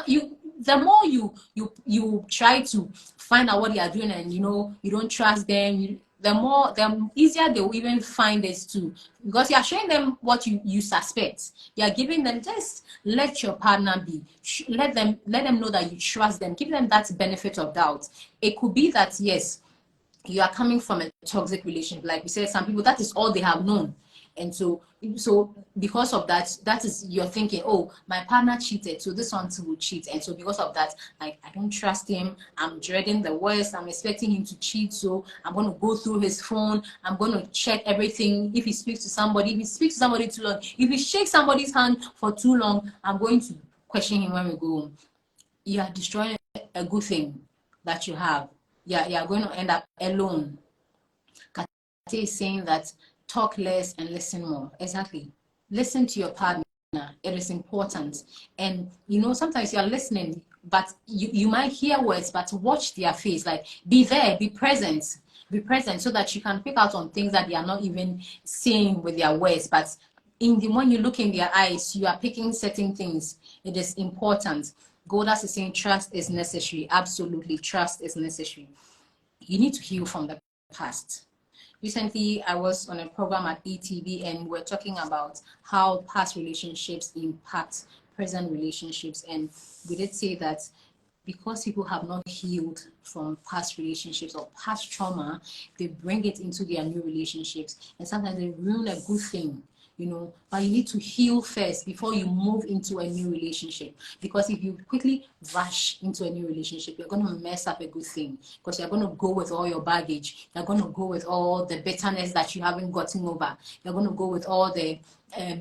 the more you try to find out what they are doing, and you know you don't trust them, the easier they will even find this too, because you are showing them what you suspect. You are giving them, just let your partner be. Let them know that you trust them. Give them that benefit of doubt. It could be that yes, you are coming from a toxic relationship, like we said, some people that is all they have known, and so because of that, that is you're thinking, oh, my partner cheated, so this one too will cheat, and so because of that, I don't trust him, I'm dreading the worst, I'm expecting him to cheat, so I'm going to go through his phone, I'm going to check everything. If he speaks to somebody, if he speaks to somebody too long, if he shakes somebody's hand for too long, I'm going to question him when we go home. You are destroying a good thing that you have. Yeah, you are going to end up alone. Kate is saying that talk less and listen more. Exactly. Listen to your partner. It is important. And you know, sometimes you are listening, but you might hear words, but watch their face. Like be there, be present. Be present so that you can pick out on things that they are not even saying with their words. But when you look in their eyes, you are picking certain things. It is important. Godas is saying trust is necessary. Absolutely, trust is necessary. You need to heal from the past. Recently, I was on a program at ETV and we're talking about how past relationships impact present relationships. And we did say that because people have not healed from past relationships or past trauma, they bring it into their new relationships. And sometimes they ruin a good thing, you know, but you need to heal first before you move into a new relationship. Because if you quickly rush into a new relationship, you're going to mess up a good thing, because you're going to go with all your baggage, you're going to go with all the bitterness that you haven't gotten over, you're going to go with all the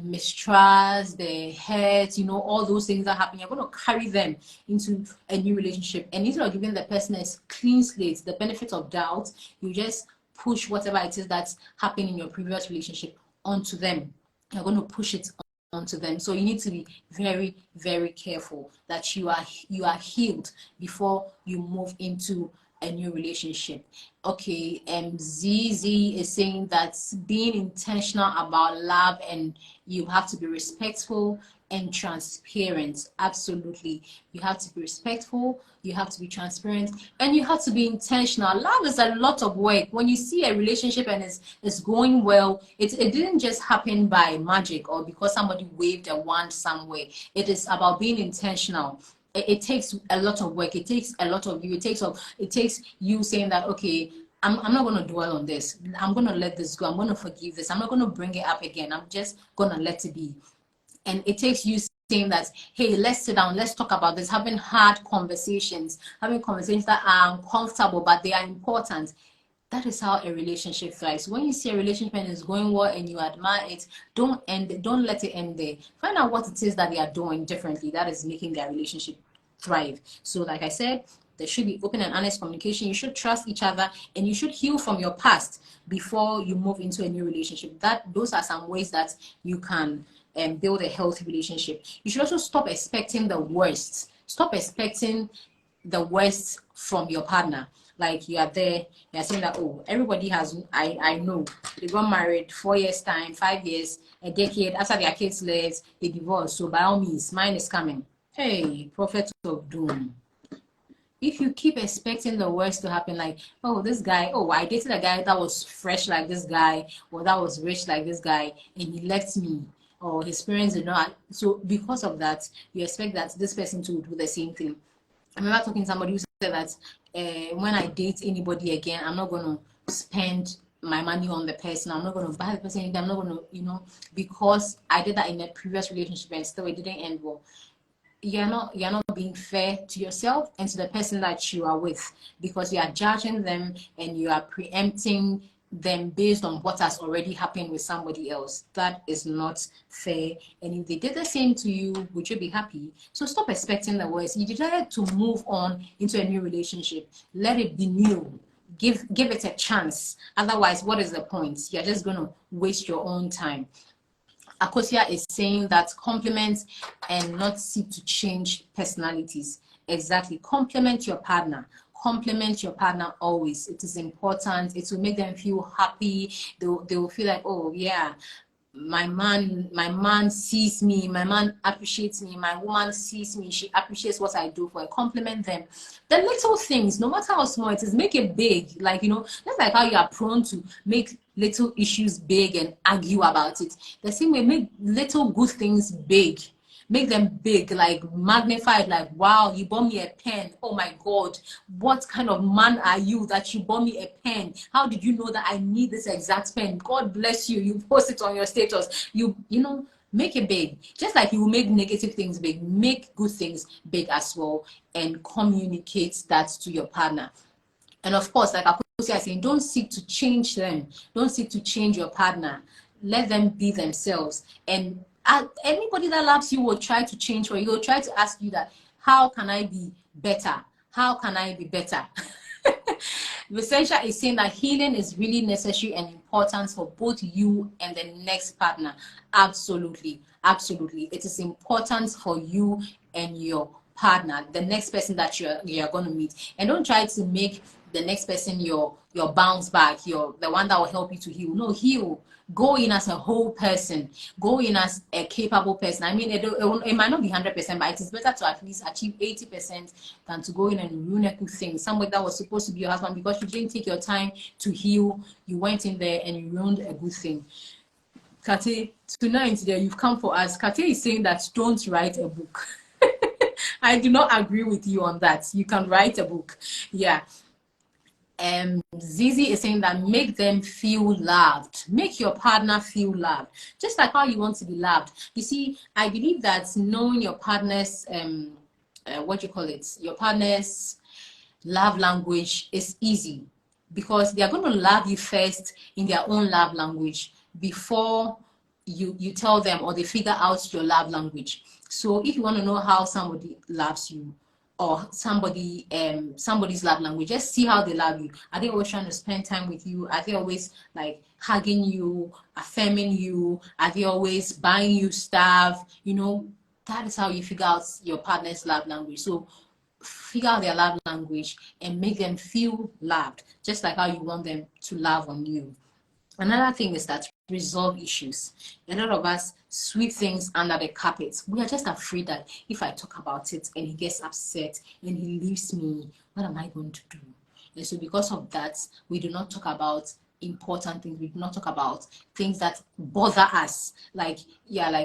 mistrust, the hurt, you know, all those things that happen. You're going to carry them into a new relationship, and instead of giving the person a clean slate, the benefit of doubt, you just push whatever it is that's happened in your previous relationship onto them. You're going to push it onto them. So you need to be very, very careful that you are healed before you move into a new relationship. Okay, ZZ is saying that being intentional about love, and you have to be respectful and transparent. Absolutely, you have to be respectful, you have to be transparent, and you have to be intentional. Love is a lot of work. When you see a relationship and it's going well, it didn't just happen by magic or because somebody waved a wand somewhere. It is about being intentional. It takes a lot of work. It takes a lot of you. It takes you saying that, okay, I'm not going to dwell on this. I'm going to let this go. I'm going to forgive this. I'm not going to bring it up again. I'm just going to let it be. And it takes you saying that, hey, let's sit down, let's talk about this, having hard conversations, having conversations that are uncomfortable, but they are important. That is how a relationship thrives. When you see a relationship and it's going well and you admire it, don't end it. Don't let it end there. Find out what it is that they are doing differently that is making their relationship thrive. So like I said, there should be open and honest communication. You should trust each other, and you should heal from your past before you move into a new relationship. Those are some ways that you can build a healthy relationship. You should also stop expecting the worst. Stop expecting the worst from your partner. like you are there, you're saying that, oh, everybody has, I know, they got married 4 years time, 5 years, a decade, after their kids left, they divorced. So by all means, mine is coming. Hey, prophet of doom. If you keep expecting the worst to happen, like, oh, this guy, oh, I dated a guy that was fresh like this guy, or that was rich like this guy, and he left me, or his parents did not. So because of that, you expect that this person to do the same thing. I remember talking to somebody who said that when I date anybody again, I'm not going to spend my money on the person. I'm not going to buy the person anything. I'm not going to, because I did that in a previous relationship and still it didn't end well. You're not being fair to yourself and to the person that you are with, because you are judging them and you are preempting them based on what has already happened with somebody else. That is not fair. And if they did the same to you, would you be happy? So stop expecting the worst. You decided to move on into a new relationship. Let it be new. Give it a chance. Otherwise, what is the point? You're just going to waste your own time. Akosia is saying that compliment and not seek to change personalities. Exactly. Compliment your partner. Compliment your partner always. It is important. It will make them feel happy. They will feel like, oh yeah, my man sees me, my man appreciates me, my woman sees me, she appreciates what I do for her. Compliment them. The little things, no matter how small it is, make it big. Like, that's like how you are prone to make little issues big and argue about it. The same way, make little good things big. Make them big, like magnified, like, wow, you bought me a pen. Oh my God, what kind of man are you that you bought me a pen? How did you know that I need this exact pen? God bless you. You post it on your status. Make it big. Just like you make negative things big, make good things big as well, and communicate that to your partner. And of course, like Akosia is saying, don't seek to change them. Don't seek to change your partner. Let them be themselves. And anybody that loves you will try to change for you. Will try to ask you that, how can I be better? How can I be better? Vicentia is saying that healing is really necessary and important for both you and the next partner. Absolutely. Absolutely. It is important for you and your partner, the next person that you're going to meet. And don't try to make the next person your bounce back, the one that will help you to heal. No, heal. Go in as a whole person. Go in as a capable person. I mean, it might not be 100%, but it is better to at least achieve 80% than to go in and ruin a good thing. Somebody that was supposed to be your husband, because you didn't take your time to heal, you went in there and you ruined a good thing. Kate, tonight there you've come for us. Kate is saying that don't write a book. I do not agree with you on that. You can write a book. Yeah. Zizi is saying that make them feel loved. Make your partner feel loved, just like how you want to be loved. You see, I believe that knowing your partner's your partner's love language is easy, because they are going to love you first in their own love language before you tell them, or they figure out your love language. So if you want to know how somebody loves you, or somebody's love language, just see how they love you. Are they always trying to spend time with you? Are they always like hugging you, affirming you? Are they always buying you stuff? That is how you figure out your partner's love language. So figure out their love language and make them feel loved, just like how you want them to love on you. Another thing is that resolve issues. A lot of us sweep things under the carpet. We are just afraid that if I talk about it and he gets upset and he leaves me, what am I going to do? And so because of that, we do not talk about important things. We do not talk about things that bother us. Like,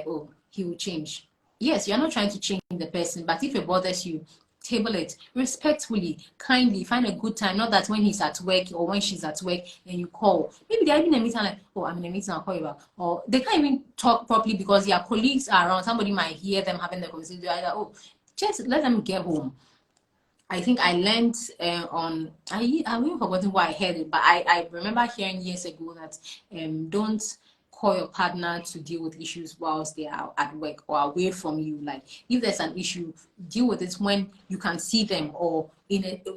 oh, he will change. Yes, you're not trying to change the person, but if it bothers you, table it respectfully, kindly. Find a good time, not that when he's at work or when she's at work and you call. Maybe they're in a meeting, like, oh, I'm in a meeting, I'll call you back. Or they can't even talk properly because their colleagues are around. Somebody might hear them having the conversation. They're like, oh, just let them get home. I think I learned I've even forgotten why I heard it, but I remember hearing years ago that don't call your partner to deal with issues whilst they are at work or away from you. Like, if there's an issue, deal with it when you can see them, or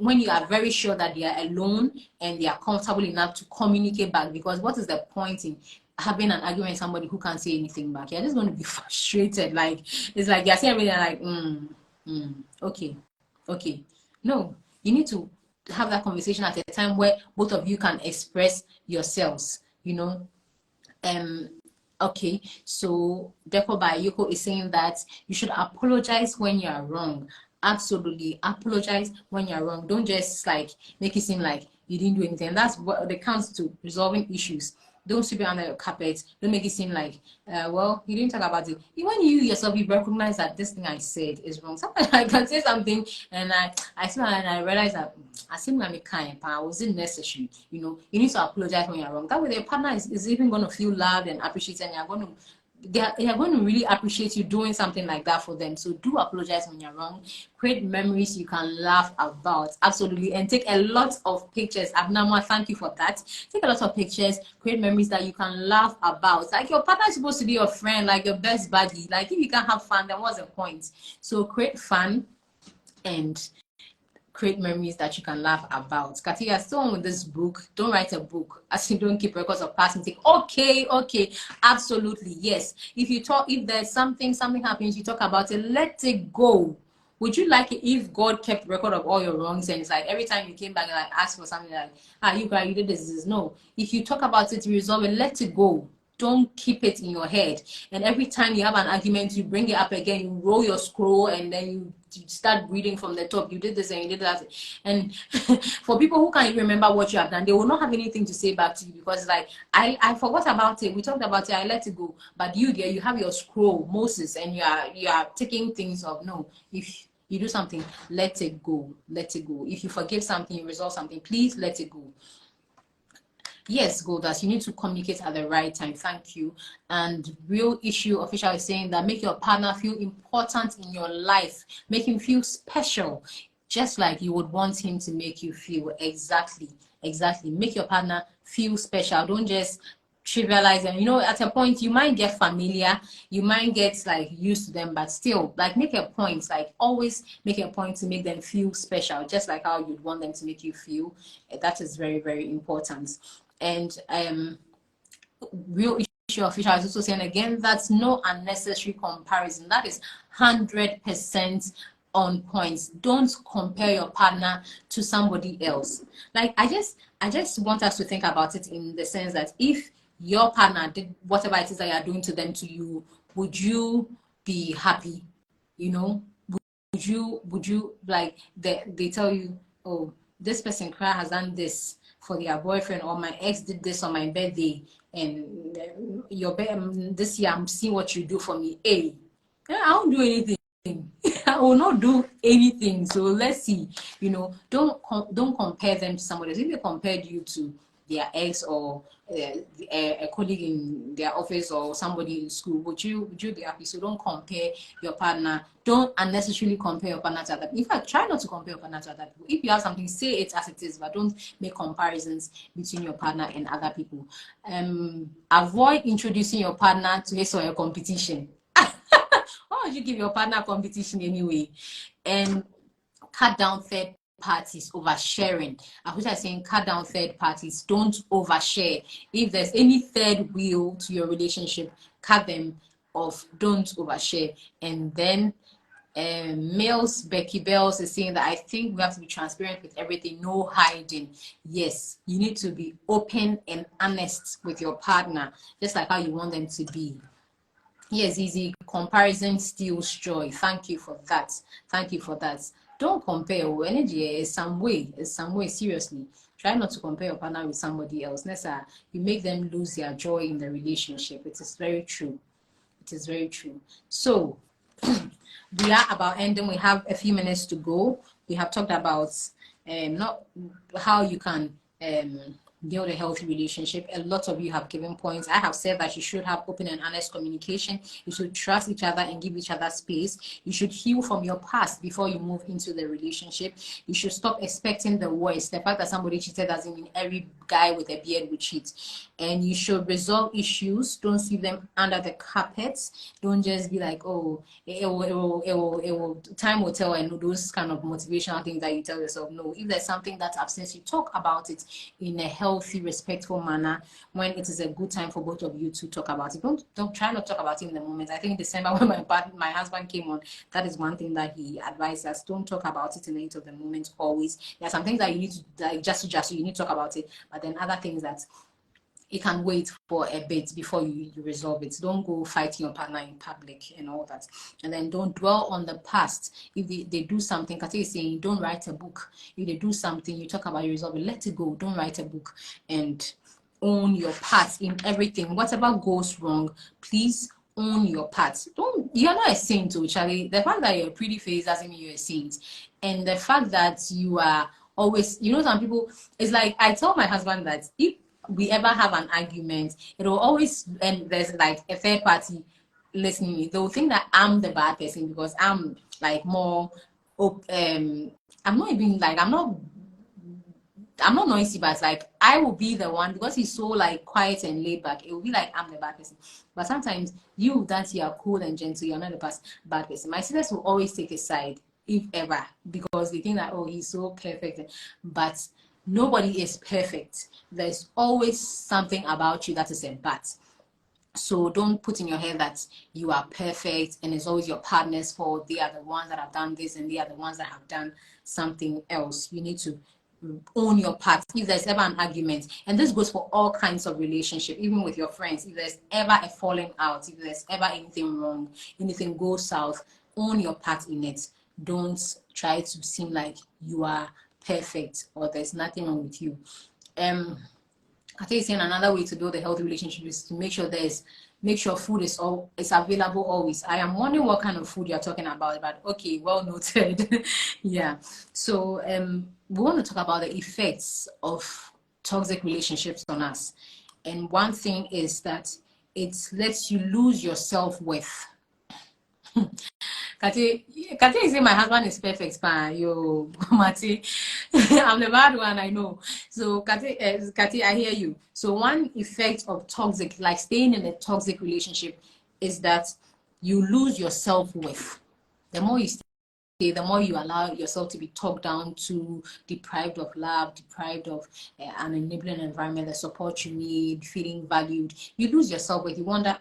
when you are very sure that they are alone and they are comfortable enough to communicate back. Because what is the point in having an argument with somebody who can't say anything back? You're just going to be frustrated. Like, it's like you're saying everything like, okay. No, you need to have that conversation at a time where both of you can express yourselves, you know. Okay, so Deco by Yoko is saying that you should apologize when you are wrong. Absolutely, apologize when you're wrong. Don't just like make it seem like you didn't do anything. That's what it comes to resolving issues. Don't sweep it under your carpet. Don't make it seem like, well, you didn't talk about it. When you yourself, you recognize that this thing I said is wrong. Sometimes I can say something and I smile and I realize that I seem like a kind, but was it necessary? You know, you need to apologize when you're wrong. That way, your partner is even going to feel loved and appreciated, and you're going to they're going to really appreciate you doing something like that for them. So do apologize when you're wrong. Create memories you can laugh about. Absolutely. And take a lot of pictures. Abnormal, thank you for that. Take a lot of pictures. Create memories that you can laugh about. Like your partner is supposed to be your friend, like your best buddy. Like if you can't have fun, then what's the point? So create fun and create memories that you can laugh about. Katia, still on with this book. Don't write a book as you don't keep records of past mistakes. Okay, absolutely, yes. If there's something happens, you talk about it, let it go. Would you like it if God kept record of all your wrongs and it's like every time you came back and like ask for something like, you did this? No. If you talk about it, resolve it, let it go. Don't keep it in your head. And every time you have an argument, you bring it up again, you roll your scroll, and then you start reading from the top. You did this and you did that. And for people who can't even remember what you have done, they will not have anything to say back to you because like, I forgot about it. We talked about it. I let it go. But you there, you have your scroll, Moses, and you are taking things off. No, if you do something, let it go. Let it go. If you forgive something, you resolve something, please let it go. Yes, Goldas, you need to communicate at the right time. Thank you. And Real Issue Official is saying that make your partner feel important in your life. Make him feel special, just like you would want him to make you feel. Exactly. Make your partner feel special. Don't just trivialize them. You know, at a point you might get familiar, you might get like used to them, but still like make a point, like always make a point to make them feel special, just like how you'd want them to make you feel. That is very, very important. And Real Issue Official is also saying again, that's no unnecessary comparison. That is 100% on points. Don't compare your partner to somebody else. Like I just want us to think about it in the sense that if your partner did whatever it is that you're doing to them to you, would you be happy? You know, would you like they tell you, oh, this person has done this for their boyfriend, or my ex did this on my birthday, and this year I'm seeing what you do for me. Hey, I don't do anything. I will not do anything. So let's see. You know, don't compare them to somebody else. If they compared you to their ex or a colleague in their office or somebody in school, would you be happy? So don't compare your partner. Don't unnecessarily compare your partner to other people. In fact, try not to compare your partner to other people. If you have something, say it as it is, but don't make comparisons between your partner and other people. Avoid introducing your partner to his or your competition. Why would you give your partner competition anyway? And cut down third parties oversharing. I was saying cut down third parties. Don't overshare. If there's any third wheel to your relationship, cut them off. Don't overshare. And then Becky Bells is saying that I think we have to be transparent with everything, no hiding. Yes, you need to be open and honest with your partner, just like how you want them to be. Yes, easy. Comparison steals joy. Thank you for that. Don't compare your energy is some way, seriously. Try not to compare your partner with somebody else. Nessa, you make them lose their joy in the relationship. It is very true. So we are about ending. We have a few minutes to go. We have talked about not how you can build a healthy relationship. A lot of you have given points. I have said that you should have open and honest communication. You should trust each other and give each other space. You should heal from your past before you move into the relationship. You should stop expecting the worst. The fact that somebody cheated doesn't mean every guy with a beard will cheat. And you should resolve issues. Don't sweep them under the carpets. Don't just be like, oh, it will, time will tell, and those kind of motivational things that you tell yourself. No, if there's something that upsets you, talk about it in a healthy healthy, respectful manner, when it is a good time for both of you to talk about it. Don't try not to talk about it in the moment. I think in December when my husband came on, that is one thing that he advised us: don't talk about it in the heat of the moment. Always, there are some things that you need to, like, just you need to talk about it, but then other things that it can wait for a bit before you resolve it. Don't go fighting your partner in public and all that. And then don't dwell on the past. If they do something, Kati is saying, don't write a book. If they do something, you talk about, you resolve it, let it go. Don't write a book, and own your part in everything. Whatever goes wrong, please own your part. You're not a saint, oh Charlie. The fact that you're a pretty face doesn't mean you're a saint. And the fact that you are always, some people, it's like, I tell my husband that if we ever have an argument, it will always, and there's like a third party listening, they will think that I'm the bad person because I'm like more I'm not even like, I'm not noisy, but like I will be the one, because he's so like quiet and laid back. It will be like I'm the bad person. But sometimes you that you are cool and gentle, you're not the bad person. My sisters will always take a side, if ever, because they think that, oh, he's so perfect. But nobody is perfect. There's always something about you that is a but. So don't put in your head that you are perfect and it's always your partner's fault. They are the ones that have done this and they are the ones that have done something else. You need to own your part. If there's ever an argument, and this goes for all kinds of relationship, even with your friends, if there's ever a falling out, if there's ever anything wrong, anything goes south, own your part in it. Don't try to seem like you are perfect or there's nothing wrong with you. I think saying another way to build a healthy relationship is to make sure food is available always. I am wondering what kind of food you're talking about, but okay, well noted. Yeah. So we want to talk about the effects of toxic relationships on us. And one thing is that it lets you lose your self-worth. Kati is saying my husband is perfect, yo, Mati. I'm the bad one, I know. So Kati, I hear you. So one effect of toxic, like staying in a toxic relationship, is that you lose your self-worth. The more you stay, the more you allow yourself to be talked down to, deprived of love, deprived of an enabling environment, the support you need, feeling valued, you lose yourself worth. You wonder,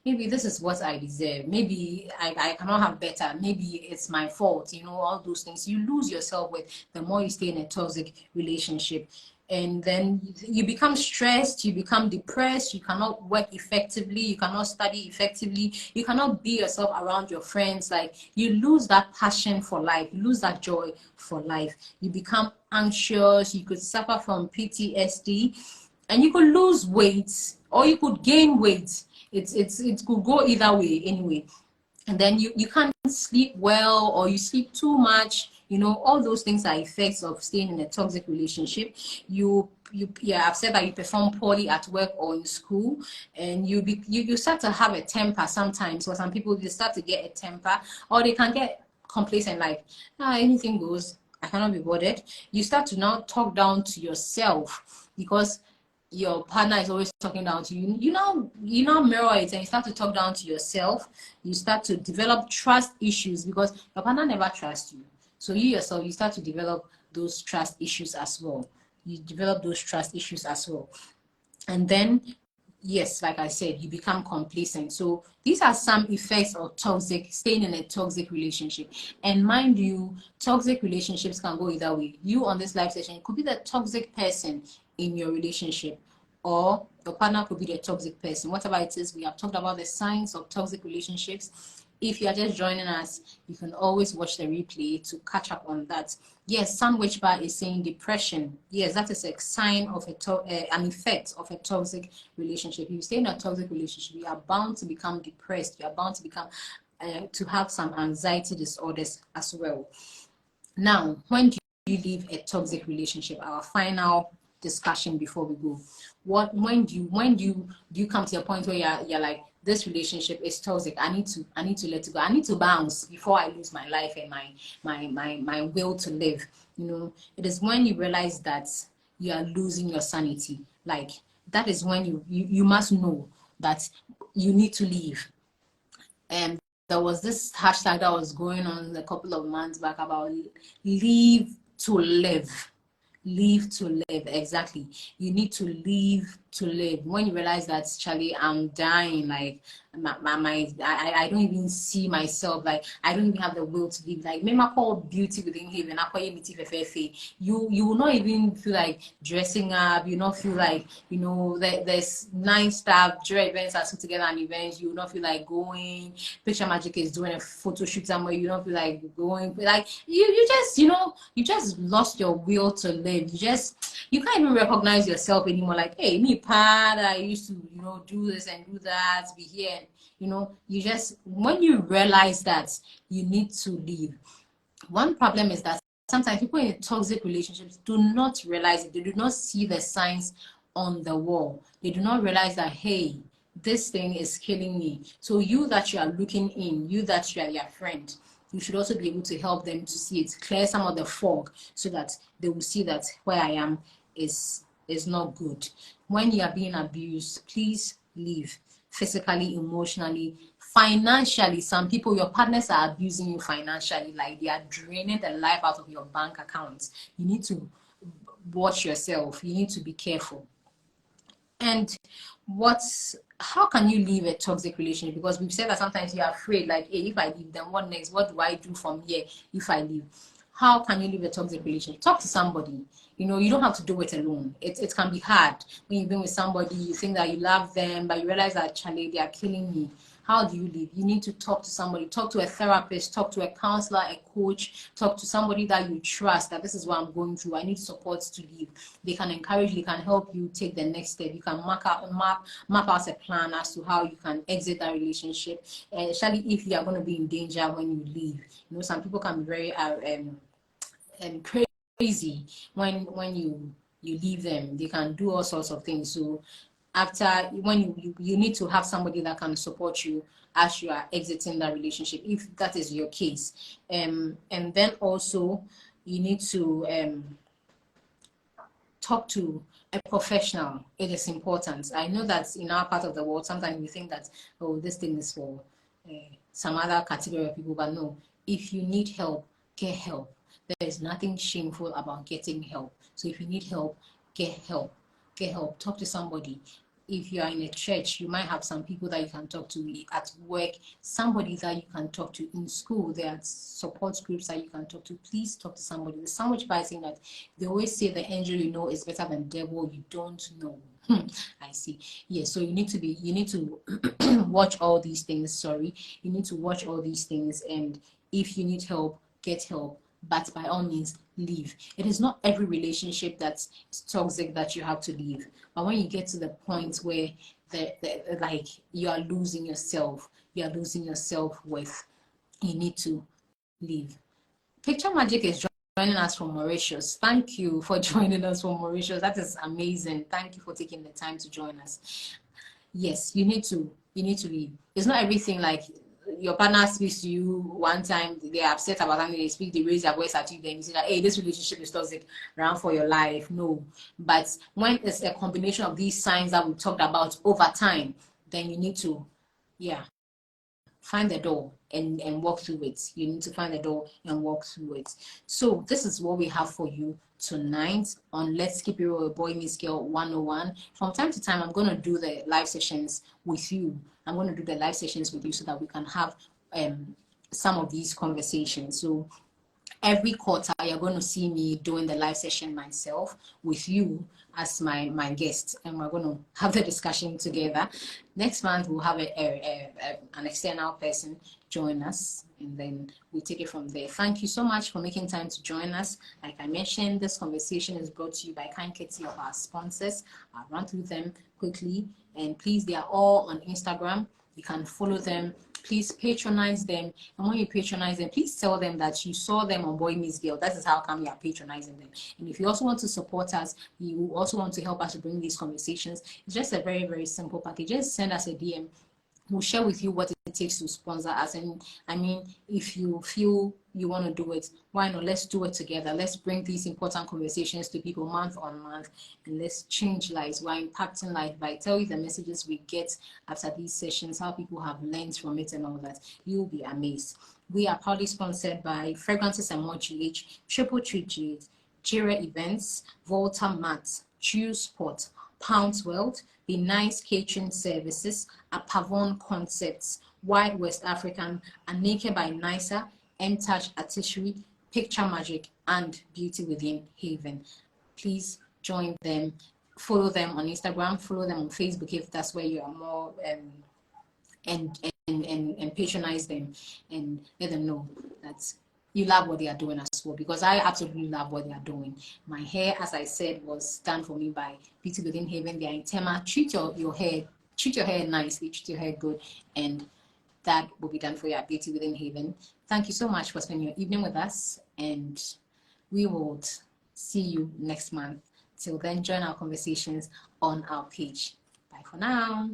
maybe this is what I deserve. Maybe I cannot have better. Maybe it's my fault. All those things. You lose yourself worth the more you stay in a toxic relationship. And then you become stressed, you become depressed, you cannot work effectively, you cannot study effectively, you cannot be yourself around your friends. Like, you lose that passion for life, you lose that joy for life. You become anxious, you could suffer from PTSD, and you could lose weight or you could gain weight. It could go either way anyway. And then you can't sleep well, or you sleep too much. All those things are effects of staying in a toxic relationship. I've said that you perform poorly at work or in school, and you start to have a temper sometimes. For some people, they start to get a temper, or they can get complacent, like, anything goes, I cannot be bothered. You start to now talk down to yourself because your partner is always talking down to you. You now mirror it and you start to talk down to yourself. You start to develop trust issues because your partner never trusts you. So you yourself, you start to develop those trust issues as well. And then, yes, like I said, you become complacent. So these are some effects of staying in a toxic relationship. And mind you, toxic relationships can go either way. You on this live session could be the toxic person in your relationship, or your partner could be the toxic person. Whatever it is, we have talked about the signs of toxic relationships. If you are just joining us, you can always watch the replay to catch up on that. Yes, Sandwich Bar is saying depression. Yes, that is a sign of an effect of a toxic relationship. If you stay in a toxic relationship, you are bound to become depressed. You are bound to become to have some anxiety disorders as well. Now, when do you leave a toxic relationship? Our final discussion before we go. When do you come to a point where you're like, this relationship is toxic, I need to let it go, I need to bounce before I lose my life and my will to live? It is when you realize that you are losing your sanity. Like, that is when you must know that you need to leave. And there was this hashtag that was going on a couple of months back about leave to live. Live to live. Exactly. You need to live to live. When you realize that, Charlie, I'm dying, like I don't even see myself, like I don't even have the will to live. Like maybe I call beauty within heaven, I call you will not even feel like dressing up, you not feel like, you know, there's nice stuff, during events are put together and events, you will not feel like going. Picture Magic is doing a photo shoot somewhere, you don't feel like going. Like you just, you know, you just lost your will to live. You can't even recognize yourself anymore. Like, hey, me, pad, I used to, you know, do this and do that, be here. You know, you just, when you realize that, you need to leave. One problem is that sometimes people in toxic relationships do not realize it. They do not see the signs on the wall. They do not realize that, hey, this thing is killing me. So you that you are looking in, you that you are their friend, you should also be able to help them to see it, clear some of the fog, so that they will see that where I am is not good. When you are being abused, please leave. Physically, emotionally, financially. Some people, your partners are abusing you financially, like they are draining the life out of your bank accounts. You need to watch yourself. You need to be careful. And how can you leave a toxic relationship? Because we've said that sometimes you're afraid, like, hey, if I leave, then what next? What do I do from here if I leave? How can you leave a toxic relationship? Talk to somebody. You know, you don't have to do it alone. It can be hard when you've been with somebody, you think that you love them, but you realize that, Charlie, they are killing me. How do you live? You need to talk to somebody, talk to a therapist, talk to a counselor, a coach, talk to somebody that you trust, that this is what I'm going through. I need support to live. They can encourage you, they can help you take the next step. You can map out a plan as to how you can exit that relationship, especially if you are going to be in danger when you leave. You know, some people can be very crazy when you leave them. They can do all sorts of things. So after, when you need to have somebody that can support you as you are exiting that relationship, if that is your case. And then also you need to talk to a professional. It is important. I know that in our part of the world, sometimes we think that, oh, this thing is for some other category of people, but no. If you need help, get help. There is nothing shameful about getting help. So if you need help, get help. Get help. Talk to somebody. If you are in a church, you might have some people that you can talk to. At work, somebody that you can talk to. In school, there are support groups that you can talk to. Please talk to somebody. There's so much by saying that they always say the angel you know is better than devil you don't know. I see. Yeah, so you need to watch all these things. Sorry, you need to watch all these things, and if you need help, get help. But by all means, leave. It is not every relationship that's toxic that you have to leave. But when you get to the point where like you are losing yourself, you are losing your self-worth, you need to leave. Picture Magic is joining us from Mauritius. Thank you for joining us from Mauritius. That is amazing. Thank you for taking the time to join us. Yes, you need to leave. It's not everything like your partner speaks to you one time, they're upset about something, they raise their voice at you, then you say that, hey, this relationship is toxic, run for your life. No. But when it's a combination of these signs that we talked about over time, then you need to, yeah, find the door and walk through it. You need to find the door and walk through it. So this is what we have for you tonight on Let's Keep It Real, Boy Meets Girl 101. From time to time, I'm going to do the live sessions with you. I'm going to do the live sessions with you so that we can have some of these conversations. So every quarter you're going to see me doing the live session myself with you as my guest, and we're going to have the discussion together. Next month we'll have an external person join us, and then we take it from there. Thank you so much for making time to join us. Like I mentioned, this conversation is brought to you by kind courtesy of our sponsors. I'll run through them quickly, and please, they are all on Instagram. You can follow them. Please patronize them. And when you patronize them, please tell them that you saw them on Boy Meets Girl. That is how come you are patronizing them. And if you also want to support us, you also want to help us to bring these conversations, it's just a very, very simple package. Just send us a DM. We'll share with you what it takes to sponsor us. And I mean, if you feel you want to do it, why not? Let's do it together. Let's bring these important conversations to people month on month, and let's change lives. We're impacting life. By tell you the messages we get after these sessions, how people have learned from it and all that. You'll be amazed. We are proudly sponsored by Fragrances and More GH, Triple Tree Jade, Jira Events, Volta Mats, Juice Sport, Pounds World, Be Nice Catering Services, Apavon Concepts, Wide West African, Aneke by Nisa, M-Touch Artistry, Picture Magic, and Beauty Within Haven. Please join them, follow them on Instagram, follow them on Facebook if that's where you are more, and patronize them and let them know that you love what they are doing as well, because I absolutely love what they are doing. My hair, as I said, was done for me by Beauty Within Haven. They are in Tema. Treat your hair nicely, treat your hair good, and that will be done for you at Beauty Within Haven. Thank you so much for spending your evening with us, and we will see you next month. Till then, join our conversations on our page. Bye for now.